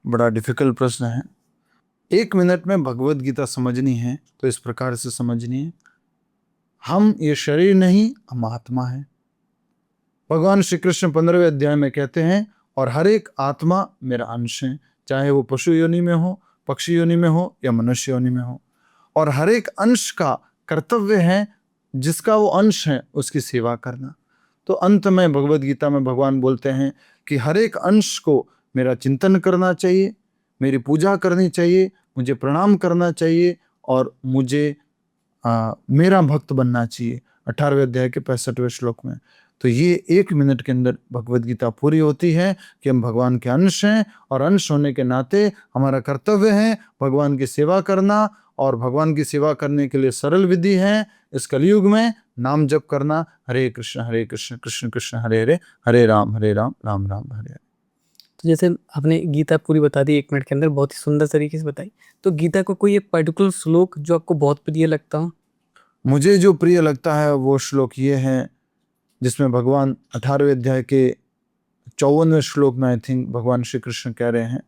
बड़ा डिफिकल्ट प्रश्न है। 1 मिनट में भगवत गीता समझनी है तो इस प्रकार से समझनी है, हम ये शरीर नहीं, हम आत्मा है। भगवान श्री कृष्ण 15वें अध्याय में कहते हैं और हर एक आत्मा मेरा अंश है, चाहे वो पशु योनि में हो, पक्षी योनि में हो या मनुष्य योनि में हो, और हर एक अंश का कर्तव्य है जिसका वो अंश है उसकी सेवा करना। तो अंत में भगवत गीता में भगवान बोलते हैं कि हर एक अंश को मेरा चिंतन करना चाहिए, मेरी पूजा करनी चाहिए, मुझे प्रणाम करना चाहिए और मुझे मेरा भक्त बनना चाहिए। 18वें अध्याय के 65वें श्लोक में। तो ये 1 मिनट के अंदर भगवत गीता पूरी होती है कि हम भगवान के अंश हैं और अंश होने के नाते हमारा कर्तव्य है भगवान की सेवा करना, और भगवान की सेवा करने के लिए सरल विधि है इस कलयुग में नाम जप करना, हरे कृष्ण कृष्ण कृष्ण हरे हरे, हरे राम राम राम हरे हरे। तो जैसे आपने गीता पूरी बता दी 1 मिनट के अंदर, बहुत ही सुंदर तरीके से बताई, तो गीता को कोई एक पर्टिकुलर श्लोक जो आपको बहुत प्रिय लगता हो? मुझे जो प्रिय लगता है वो श्लोक ये है, जिसमें भगवान 18वें अध्याय के 54वें श्लोक में आई थिंक भगवान श्री कृष्ण कह रहे हैं,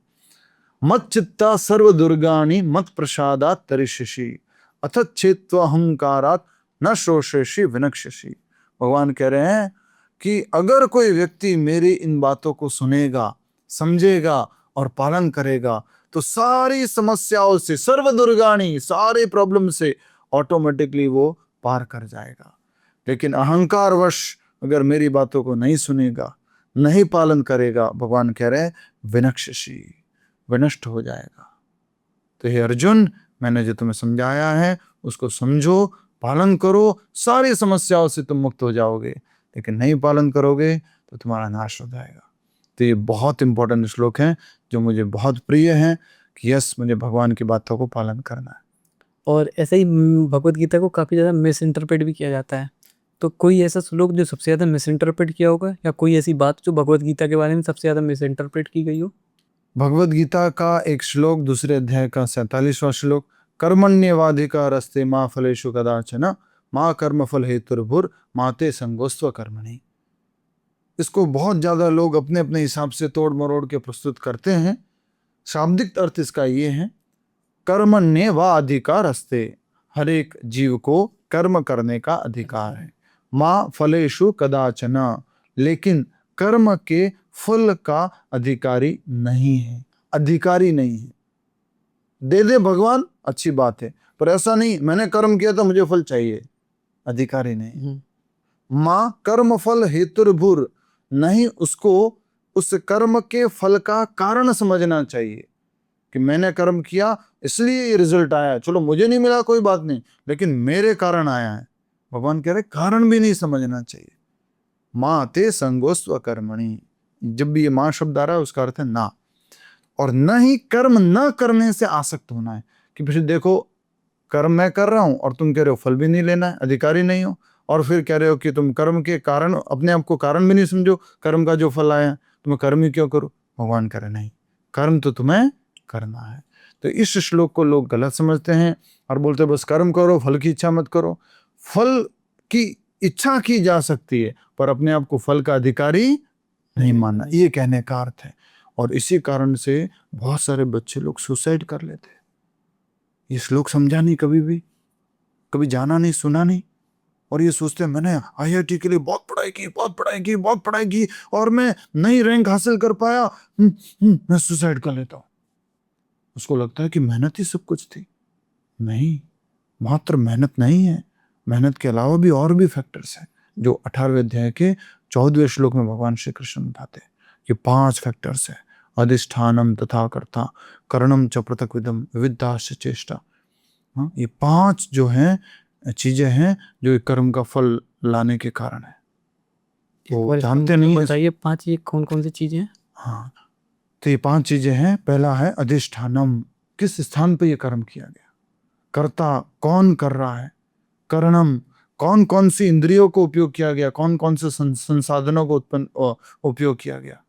मत चित्ता सर्व दुर्गाणि मत प्रसादात तरिष्यसि अथ चेत्व अहंकारात न शोषयसि विनक्ष्यसि। भगवान कह रहे हैं कि अगर कोई व्यक्ति मेरी इन बातों को सुनेगा, समझेगा और पालन करेगा तो सारी समस्याओं से, सर्व दुर्गाणी, सारे प्रॉब्लम से ऑटोमेटिकली वो पार कर जाएगा। लेकिन अहंकारवश अगर मेरी बातों को नहीं सुनेगा, नहीं पालन करेगा, भगवान कह रहे हैं विनक्ष्यसि, विनष्ट हो जाएगा। तो हे अर्जुन, मैंने जो तुम्हें समझाया है उसको समझो, पालन करो, सारी समस्याओं से तुम मुक्त हो जाओगे। लेकिन नहीं पालन करोगे तो तुम्हारा नाश हो जाएगा। तो ये बहुत इंपॉर्टेंट श्लोक है जो मुझे बहुत प्रिय है कि यस, मुझे भगवान की बातों को पालन करना है। और ऐसे ही भगवत गीता को काफ़ी ज़्यादा मिस इंटरप्रेट भी किया जाता है। तो कोई ऐसा श्लोक जो सबसे ज़्यादा मिस इंटरप्रेट किया होगा, या कोई ऐसी बात जो भगवत गीता के बारे में सबसे ज़्यादा मिस इंटरप्रेट की गई हो? भगवत गीता का एक श्लोक, दूसरे अध्याय का 47वां श्लोक, कर्मण्येवाधिकारस्ते मा फलेषु कदाचन मा कर्मफल हेतुर्भुर माते संगोस्त्व कर्मणि। इसको बहुत ज्यादा लोग अपने अपने हिसाब से तोड़ मरोड़ के प्रस्तुत करते हैं। शाब्दिक अर्थ इसका ये है, कर्मण्येवाधिकारस्ते, हर एक जीव को कर्म करने का अधिकार है। मा फलेषु कदाचन, लेकिन कर्म के फल का अधिकारी नहीं है, अधिकारी नहीं है। दे दे भगवान, अच्छी बात है, पर ऐसा नहीं मैंने कर्म किया तो मुझे फल चाहिए, अधिकारी नहीं। माँ कर्म फल हेतुर्भुर, नहीं उसको उस कर्म के फल का कारण समझना चाहिए कि मैंने कर्म किया इसलिए ये रिजल्ट आया, चलो मुझे नहीं मिला कोई बात नहीं, लेकिन मेरे कारण आया है। भगवान कह रहे कारण भी नहीं समझना चाहिए। माँ ते संगोस्त्व कर्मणि, जब भी ये माँ शब्द आ रहा है उसका अर्थ है ना, और न ही कर्म न करने से आसक्त होना है कि फिर देखो कर्म मैं कर रहा हूं और तुम कह रहे हो फल भी नहीं लेना है, अधिकारी नहीं हो, और फिर कह रहे हो कि तुम कर्म के कारण अपने आप को कारण भी नहीं समझो, कर्म का जो फल आया तुम्हें कर्म ही क्यों करो। भगवान कह रहे नहीं, कर्म तो तुम्हें करना है। तो इस श्लोक को लोग गलत समझते हैं और बोलते बस कर्म करो, फल की इच्छा मत करो। फल की इच्छा की जा सकती है पर अपने आप को फल का अधिकारी नहीं मानना, ये कहने का अर्थ है। और इसी कारण से बहुत सारे बच्चे लोग सुसाइड कर लेते हैं। ये श्लोक समझा नहीं, कभी जाना नहीं, सुना नहीं, और ये सोचते हैं मैंने IIT के लिए बहुत पढ़ाई की और मैं नई रैंक हासिल कर पाया, मैं सुसाइड कर लेता हूँ। उसको लगता है कि मेहनत ही सब कुछ थी। नहीं, मात्र मेहनत नहीं है, मेहनत के अलावा भी और भी फैक्टर्स हैं जो 18वें अध्याय के 14वें श्लोक में भगवान श्री कृष्ण बताते हैं। ये 5 फैक्टर्स है, अधिष्ठानम तथा कर्ता, करणम च पृथक विदम विविधाश्च चेष्टा। ये 5 जो हैं चीजें हैं जो कर्म का फल लाने के कारण है। वो जानते नहीं है। बताइए 5 ये कौन कौन सी चीजें हैं? हाँ, तो ये 5 चीजें हैं। पहला है अधिष्ठानम, किस स्थान पर ये कर्म किया गया। कर्ता, कौन कर रहा है। करणम, कौन कौन सी इंद्रियों को उपयोग किया गया, कौन कौन से संसाधनों को उपयोग किया गया।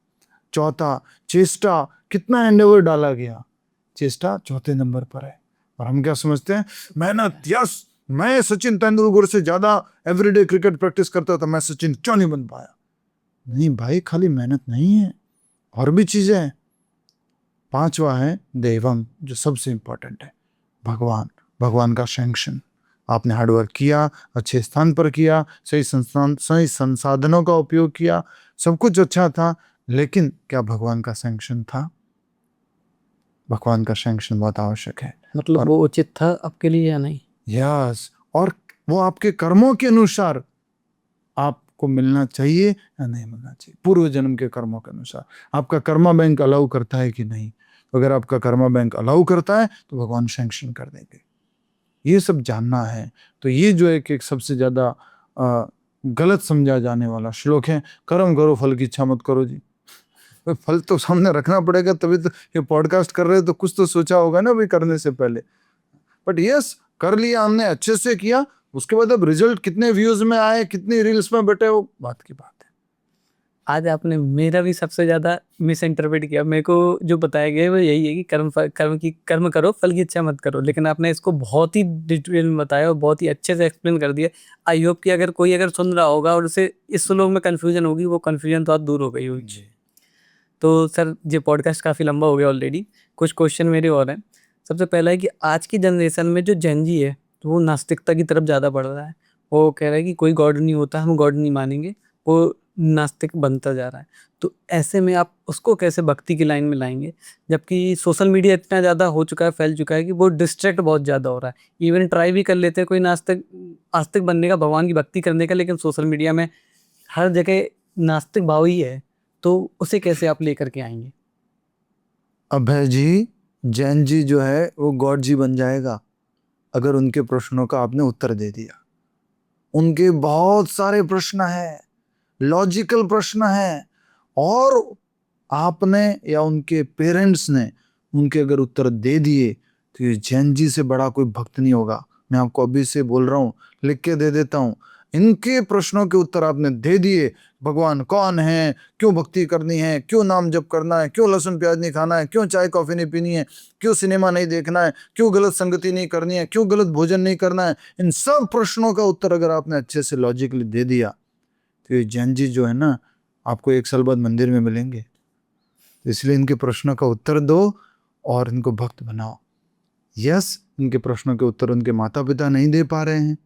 चौथा, चेष्टा, कितना एंडेवर डाला गया। चेष्टा चौथे नंबर पर है। और हम क्या समझते हैं, मेहनत, यस मैं सचिन तेंदुलकर से ज्यादा एवरीडे क्रिकेट प्रैक्टिस करता था, मैं सचिन क्यों नहीं बन पाया। नहीं भाई, खाली मेहनत नहीं है, और भी चीजें हैं। 5वां है देवम, जो सबसे इंपॉर्टेंट है, भगवान का सैंक्शन। आपने हार्डवर्क किया, अच्छे स्थान पर किया, सही संसाधनों का उपयोग किया, सब कुछ अच्छा था, लेकिन क्या भगवान का सैंक्शन था। भगवान का सैंक्शन बहुत आवश्यक है। मतलब वो उचित था आपके लिए या नहीं। यस, और वो आपके कर्मों के अनुसार आपको मिलना चाहिए या नहीं मिलना चाहिए, पूर्व जन्म के कर्मों के अनुसार। आपका कर्मा बैंक अलाउ करता है कि नहीं। अगर आपका कर्मा बैंक अलाउ करता है तो भगवान सैंक्शन कर देंगे। ये सब जानना है। तो ये जो एक सबसे ज्यादा गलत समझा जाने वाला श्लोक है, कर्म करो फल की इच्छा मत करो जी। फल तो सामने रखना पड़ेगा, तभी तो ये पॉडकास्ट कर रहे हैं, तो कुछ तो सोचा होगा ना भाई करने से पहले। बट यस, कर लिया हमने, अच्छे से किया, उसके बाद अब रिजल्ट कितने व्यूज में आए, कितनी रील्स में बटे, वो बात की बात है। आज आपने मेरा भी सबसे ज़्यादा मिस इंटरप्रेट किया। मेरे को जो बताया गया है वो यही है कि कर्म करो, फल की इच्छा मत करो। लेकिन आपने इसको बहुत ही डिटेल में बताया और बहुत ही अच्छे से एक्सप्लेन कर दिया। आई होप कि अगर कोई सुन रहा होगा और उसे इस श्लोक में कन्फ्यूजन होगी, वो कन्फ्यूजन तो आज दूर हो गई होगी। तो सर, ये पॉडकास्ट काफ़ी लंबा हो गया ऑलरेडी। कुछ क्वेश्चन मेरे और हैं। सबसे पहला है कि आज की जनरेशन में जो जेन जी है, तो वो नास्तिकता की तरफ ज़्यादा बढ़ रहा है। वो कह रहा है कि कोई गॉड नहीं होता, हम गॉड नहीं मानेंगे। वो नास्तिक बनता जा रहा है। तो ऐसे में आप उसको कैसे भक्ति की लाइन में लाएंगे, जबकि सोशल मीडिया इतना ज़्यादा हो चुका है, फैल चुका है कि वो डिस्ट्रैक्ट बहुत ज़्यादा हो रहा है। इवन ट्राई भी कर लेते हैं कोई नास्तिक आस्तिक बनने का, भगवान की भक्ति करने का, लेकिन सोशल मीडिया में हर जगह नास्तिक भाव ही है। तो उसे कैसे आप लेकर के आएंगे? अभय जी, जैन जी जो है वो गॉड जी बन जाएगा अगर उनके प्रश्नों का आपने उत्तर दे दिया। उनके बहुत सारे प्रश्न हैं, लॉजिकल प्रश्न हैं, और आपने या उनके पेरेंट्स ने उनके अगर उत्तर दे दिए तो ये जैन जी से बड़ा कोई भक्त नहीं होगा। मैं आपको अभी से बोल रहा हूँ, लिख के दे देता हूँ। इनके प्रश्नों के उत्तर आपने दे दिए, भगवान कौन है, क्यों भक्ति करनी है, क्यों नाम जप करना है, क्यों लहसुन प्याज नहीं खाना है, क्यों चाय कॉफी नहीं पीनी है, क्यों सिनेमा नहीं देखना है, क्यों गलत संगति नहीं करनी है, क्यों गलत भोजन नहीं करना है, इन सब प्रश्नों का उत्तर अगर आपने अच्छे से लॉजिकली दे दिया तो ये जैन जी जो है ना, आपको 1 साल बाद मंदिर में मिलेंगे। तो इसलिए इनके प्रश्नों का उत्तर दो और इनको भक्त बनाओ। यस, इनके प्रश्नों के उत्तर उनके माता पिता नहीं दे पा रहे हैं,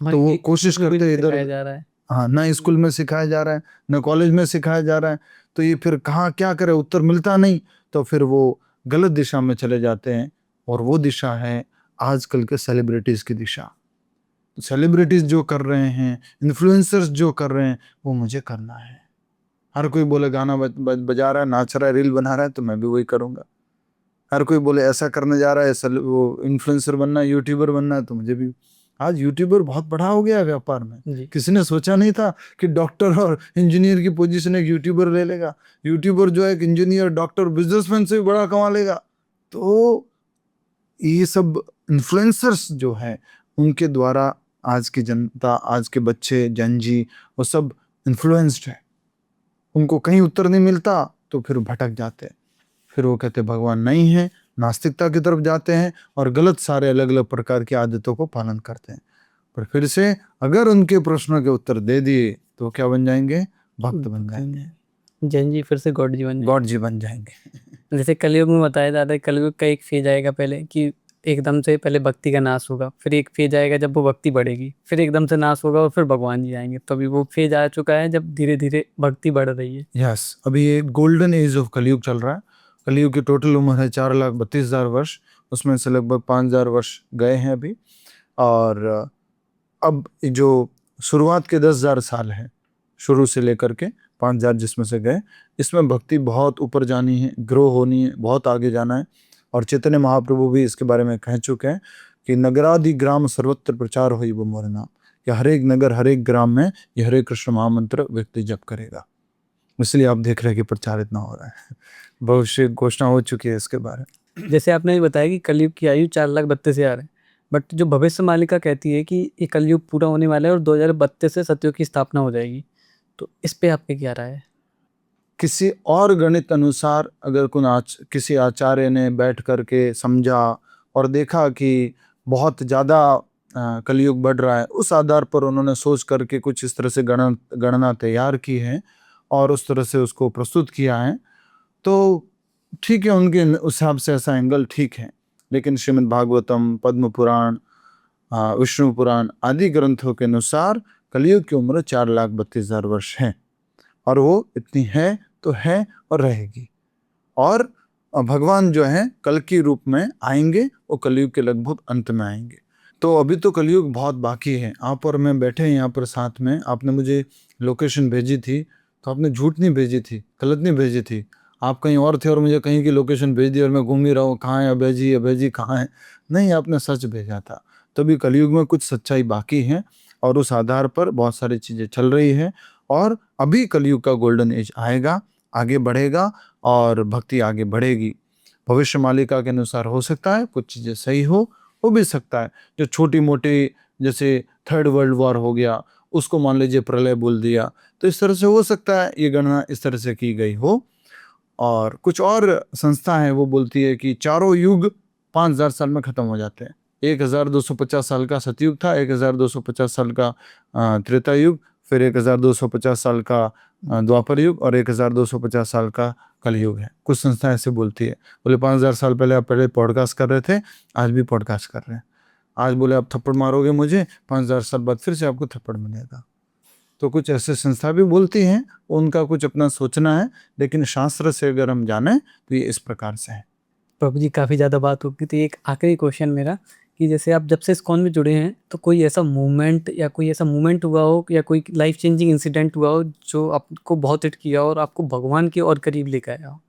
तो वो कोशिश करते हैं इधर, जा रहा है। हाँ, ना स्कूल में सिखाया जा रहा है, ना कॉलेज में सिखाया जा रहा है, तो ये फिर कहाँ क्या करे, उत्तर मिलता नहीं, तो फिर वो गलत दिशा में चले जाते हैं। और वो दिशा है आजकल के सेलिब्रिटीज की दिशा। सेलिब्रिटीज जो कर रहे हैं, इन्फ्लुएंसर्स जो कर रहे हैं, वो मुझे करना है। हर कोई बोले गाना बजा रहा है, नाच रहा है, रील बना रहा है, तो मैं भी वही करूंगा। हर कोई बोले ऐसा करने जा रहा है, वो इन्फ्लुएंसर बनना है, यूट्यूबर बनना है, तो मुझे भी। आज यूट्यूबर बहुत बड़ा हो गया है व्यापार में। किसी ने सोचा नहीं था कि डॉक्टर और इंजीनियर की पोजीशन एक यूट्यूबर ले लेगा। यूट्यूबर जो है एक इंजीनियर, डॉक्टर, बिजनेसमैन से भी बड़ा कमा लेगा। तो ये सब इन्फ्लुएंसर्स जो है, उनके द्वारा आज की जनता, आज के बच्चे, जन जी, वो सब इन्फ्लुएंस्ड है। उनको कहीं उत्तर नहीं मिलता तो फिर भटक जाते हैं। फिर वो कहते भगवान नहीं है, नास्तिकता की तरफ जाते हैं और गलत सारे अलग अलग प्रकार की आदतों को पालन करते हैं। पर फिर से अगर उनके प्रश्नों के उत्तर दे दिए तो क्या बन जाएंगे? भक्त बन जाएंगे। जैन जी फिर से गॉड जी बन जाएंगे। जैसे कलयुग में बताया जाता है, कलयुग का एक फेज आएगा पहले कि एकदम से पहले भक्ति का नाश होगा, फिर एक फेज आएगा जब वो भक्ति बढ़ेगी, फिर एकदम से नाश होगा और फिर भगवान जी आएंगे। तो अभी वो फेज आ चुका है जब धीरे धीरे भक्ति बढ़ रही है। यस, अभी ये गोल्डन एज ऑफ कलयुग चल रहा है। कलयुग की टोटल उम्र है 4,32,000 वर्ष, उसमें से लगभग 5,000 वर्ष गए हैं अभी। और अब जो शुरुआत के 10,000 साल हैं, शुरू से लेकर के 5,000 जिसमें से गए, इसमें भक्ति बहुत ऊपर जानी है, ग्रो होनी है, बहुत आगे जाना है। और चैतन्य महाप्रभु भी इसके बारे में कह चुके हैं कि नगरादि ग्राम सर्वत्र प्रचार होई वो मोर नाम, कि हर एक नगर, हर एक ग्राम में ये हरे कृष्ण महामंत्र व्यक्ति जप करेगा। इसलिए आप देख रहे हैं कि प्रचार इतना हो रहा है, भविष्य घोषणा हो चुकी है इसके बारे में। जैसे आपने भी बताया कि कलयुग की आयु 4,32,000 है, बट जो भविष्य मालिका कहती है कि ये कलयुग पूरा होने वाला है और 2032 से सतयुग की स्थापना हो जाएगी, तो इस पे आपकी क्या राय है? किसी और गणित अनुसार अगर किसी आचार्य ने बैठ करके समझा और देखा कि बहुत ज़्यादा कलयुग बढ़ रहा है, उस आधार पर उन्होंने सोच करके कुछ इस तरह से गणना तैयार की है और उस तरह से उसको प्रस्तुत किया है, तो ठीक है, उनके उस हिसाब से ऐसा एंगल ठीक है। लेकिन श्रीमद् भागवतम, पद्म पुराण, विष्णु पुराण आदि ग्रंथों के अनुसार कलयुग की उम्र 4,32,000 वर्ष है, और वो इतनी है तो है और रहेगी। और भगवान जो है कल की रूप में आएंगे, वो कलयुग के लगभग अंत में आएंगे। तो अभी तो कलयुग बहुत बाकी है। आप और मैं बैठे हैं यहाँ पर साथ में, आपने मुझे लोकेशन भेजी थी, तो आपने झूठ नहीं भेजी थी, गलत नहीं भेजी थी। आप कहीं और थे और मुझे कहीं की लोकेशन भेज दी और मैं घूम ही रहा हूँ, कहाँ है अभय जी कहाँ है। नहीं, आपने सच भेजा था। तभी कलयुग में कुछ सच्चाई बाकी है और उस आधार पर बहुत सारी चीज़ें चल रही है। और अभी कलयुग का गोल्डन एज आएगा, आगे बढ़ेगा और भक्ति आगे बढ़ेगी। भविष्य मालिका के अनुसार हो सकता है कुछ चीज़ें सही हो भी सकता है। जो छोटी मोटी, जैसे 3rd वर्ल्ड वॉर हो गया, उसको मान लीजिए प्रलय बोल दिया। तो इस तरह से हो सकता है ये गणना इस तरह से की गई हो। और कुछ और संस्था है वो बोलती है कि चारों युग 5000 साल में खत्म हो जाते हैं। 1250 साल का सतयुग था, 1250 साल का त्रेता युग, फिर 1250 साल का द्वापर युग और 1250 साल का कलयुग है। कुछ संस्था ऐसे बोलती है। बोले 5000 साल पहले आप पहले पॉडकास्ट कर रहे थे, आज भी पॉडकास्ट कर रहे हैं। आज बोले आप थप्पड़ मारोगे मुझे, 5000 साल बाद फिर से आपको थप्पड़ मिलेगा। तो कुछ ऐसे संस्था भी बोलती हैं, उनका कुछ अपना सोचना है, लेकिन शास्त्र से अगर हम जाने तो ये इस प्रकार से है। प्रभु जी काफ़ी ज़्यादा बात होगी, तो एक आखिरी क्वेश्चन मेरा कि जैसे आप जब से इस्कॉन में जुड़े हैं तो कोई ऐसा मूवमेंट या कोई ऐसा मूवमेंट हुआ हो या कोई लाइफ चेंजिंग इंसिडेंट हुआ हो जो आपको बहुत हिट किया हो और आपको भगवान के और करीब लेकर आया हो?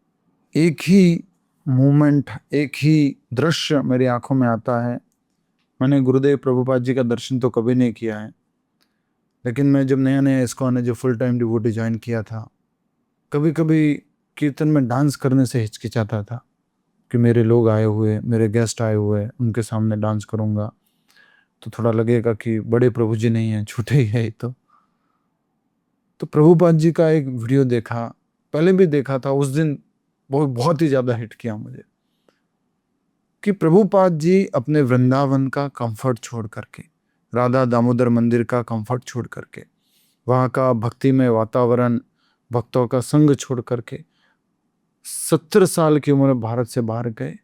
एक ही मोमेंट, एक ही दृश्य मेरी आंखों में आता है। मैंने गुरुदेव प्रभुपाद जी का दर्शन तो कभी नहीं किया है, लेकिन मैं जब नया नया इस्कॉन जो फुल टाइम डिवोटी ज्वाइन किया था, कभी कभी कीर्तन में डांस करने से हिचकिचाता था कि मेरे लोग आए हुए, मेरे गेस्ट आए हुए, उनके सामने डांस करूँगा तो थोड़ा लगेगा कि बड़े प्रभु जी नहीं हैं, छोटे ही है। तो प्रभुपाद जी का एक वीडियो देखा, पहले भी देखा था, उस दिन बहुत ही ज़्यादा हिट किया मुझे कि प्रभुपाद जी अपने वृंदावन का कंफर्ट छोड़ करके, राधा दामोदर मंदिर का कंफर्ट छोड़ करके, वहाँ का भक्तिमय वातावरण, भक्तों का संग छोड़ करके 70 साल की उम्र में भारत से बाहर गए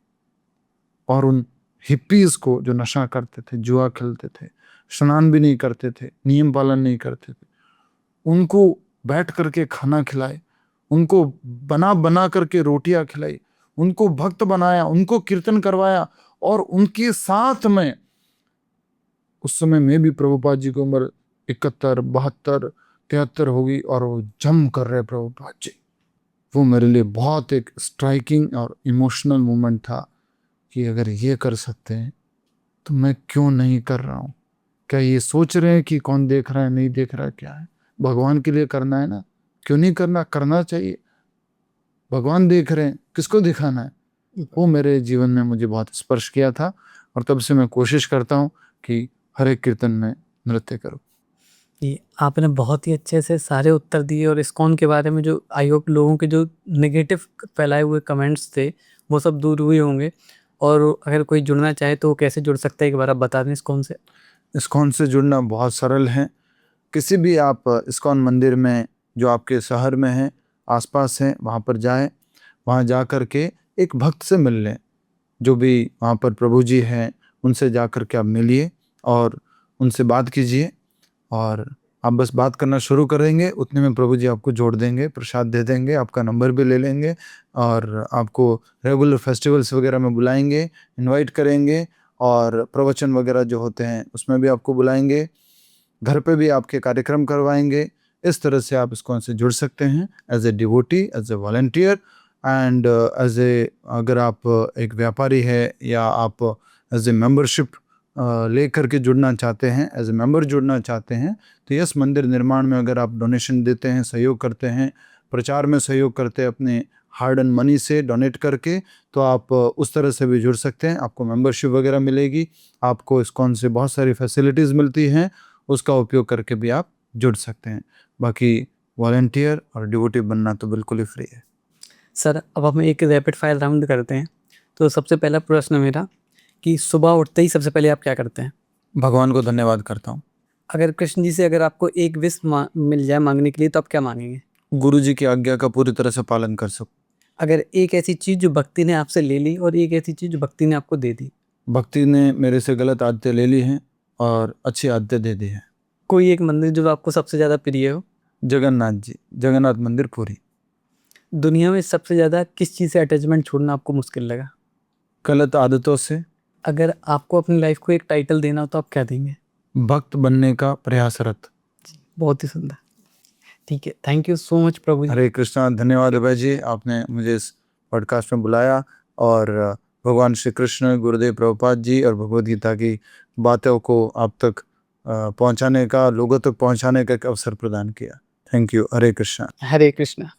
और उन हिप्पीज को जो नशा करते थे, जुआ खेलते थे, स्नान भी नहीं करते थे, नियम पालन नहीं करते थे, उनको बैठ करके खाना खिलाए, उनको बना बना करके रोटियां खिलाई, उनको भक्त बनाया, उनको कीर्तन करवाया। और उनके साथ में उस समय में भी प्रभुपाद जी की उम्र 71, 72, 73 होगी और वो जम कर रहे प्रभुपाद जी। वो मेरे लिए बहुत एक स्ट्राइकिंग और इमोशनल मोमेंट था कि अगर ये कर सकते हैं तो मैं क्यों नहीं कर रहा हूँ। क्या ये सोच रहे हैं कि कौन देख रहा है, नहीं देख रहा है, क्या है, भगवान के लिए करना है ना, क्यों नहीं करना, करना चाहिए। भगवान देख रहे हैं, किसको दिखाना है। वो मेरे जीवन में मुझे बहुत स्पर्श किया था और तब से मैं कोशिश करता हूँ कि हर एक कीर्तन में नृत्य करूँ। ये आपने बहुत ही अच्छे से सारे उत्तर दिए और इस्कॉन के बारे में जो आई होप लोगों के जो नेगेटिव फैलाए हुए कमेंट्स थे वो सब दूर हुए होंगे। और अगर कोई जुड़ना चाहे तो वो कैसे जुड़ सकता है, एक बार आप बता दें इस्कॉन से। इस्कॉन से जुड़ना बहुत सरल है। किसी भी आप इस्कॉन मंदिर में जो आपके शहर में है, आसपास है, वहाँ पर जाएं। वहाँ जा कर के एक भक्त से मिल लें, जो भी वहाँ पर प्रभु जी हैं उनसे जा कर के आप मिलिए और उनसे बात कीजिए। और आप बस बात करना शुरू करेंगे, उतने में प्रभु जी आपको जोड़ देंगे, प्रसाद दे देंगे, आपका नंबर भी ले लेंगे और आपको रेगुलर फेस्टिवल्स वगैरह में बुलाएंगे, इनवाइट करेंगे और प्रवचन वगैरह जो होते हैं उसमें भी आपको बुलाएंगे, घर पे भी आपके कार्यक्रम करवाएंगे। इस तरह से आप इस्कॉन से जुड़ सकते हैं as a devotee, as a volunteer and as a, अगर आप एक व्यापारी है या आप एज ए मेंबरशिप ले करके जुड़ना चाहते हैं, एज ए मेंबर जुड़ना चाहते हैं, तो यस मंदिर निर्माण में अगर आप डोनेशन देते हैं, सहयोग करते हैं, प्रचार में सहयोग करते हैं अपने हार्ड एंड मनी से डोनेट करके, तो आप उस तरह से भी जुड़ सकते हैं। आपको मेंबरशिप वगैरह मिलेगी, आपको इस्कॉन से बहुत सारी फैसिलिटीज़ मिलती हैं, उसका उपयोग करके भी आप जुड़ सकते हैं। बाकी वॉलंटियर और डिवोटी बनना तो बिल्कुल ही फ्री है। सर अब हम एक रैपिड फायर राउंड करते हैं। तो सबसे पहला प्रश्न मेरा कि सुबह उठते ही सबसे पहले आप क्या करते हैं? भगवान को धन्यवाद करता हूँ। अगर कृष्ण जी से अगर आपको एक विश मिल जाए मांगने के लिए तो आप क्या मांगेंगे? गुरु जी की आज्ञा का पूरी तरह से पालन कर सकूँ। अगर एक ऐसी चीज़ जो भक्ति ने आपसे ले ली और एक ऐसी चीज़ जो भक्ति ने आपको दे दी। भक्ति ने मेरे से गलत आदतें ले ली हैं और अच्छी आदतें दे दी हैं। कोई एक मंदिर जो आपको सबसे ज़्यादा प्रिय हो? जगन्नाथ जी, जगन्नाथ मंदिर पूरी। दुनिया में सबसे ज़्यादा किस चीज़ से अटैचमेंट छोड़ना आपको मुश्किल लगा? गलत आदतों से। अगर आपको अपनी लाइफ को एक टाइटल देना हो तो आप क्या देंगे? भक्त बनने का प्रयासरत। बहुत ही सुंदर। ठीक है, थैंक यू सो मच प्रभु जी। हरे कृष्णा। धन्यवाद अभय जी, आपने मुझे इस पॉडकास्ट में बुलाया और भगवान श्री कृष्ण, गुरुदेव प्रभुपाद जी और भगवद गीता की बातों को आप तक पहुंचाने का, लोगों तक पहुंचाने का एक अवसर प्रदान किया। Thank you. Hare Krishna. Hare Krishna.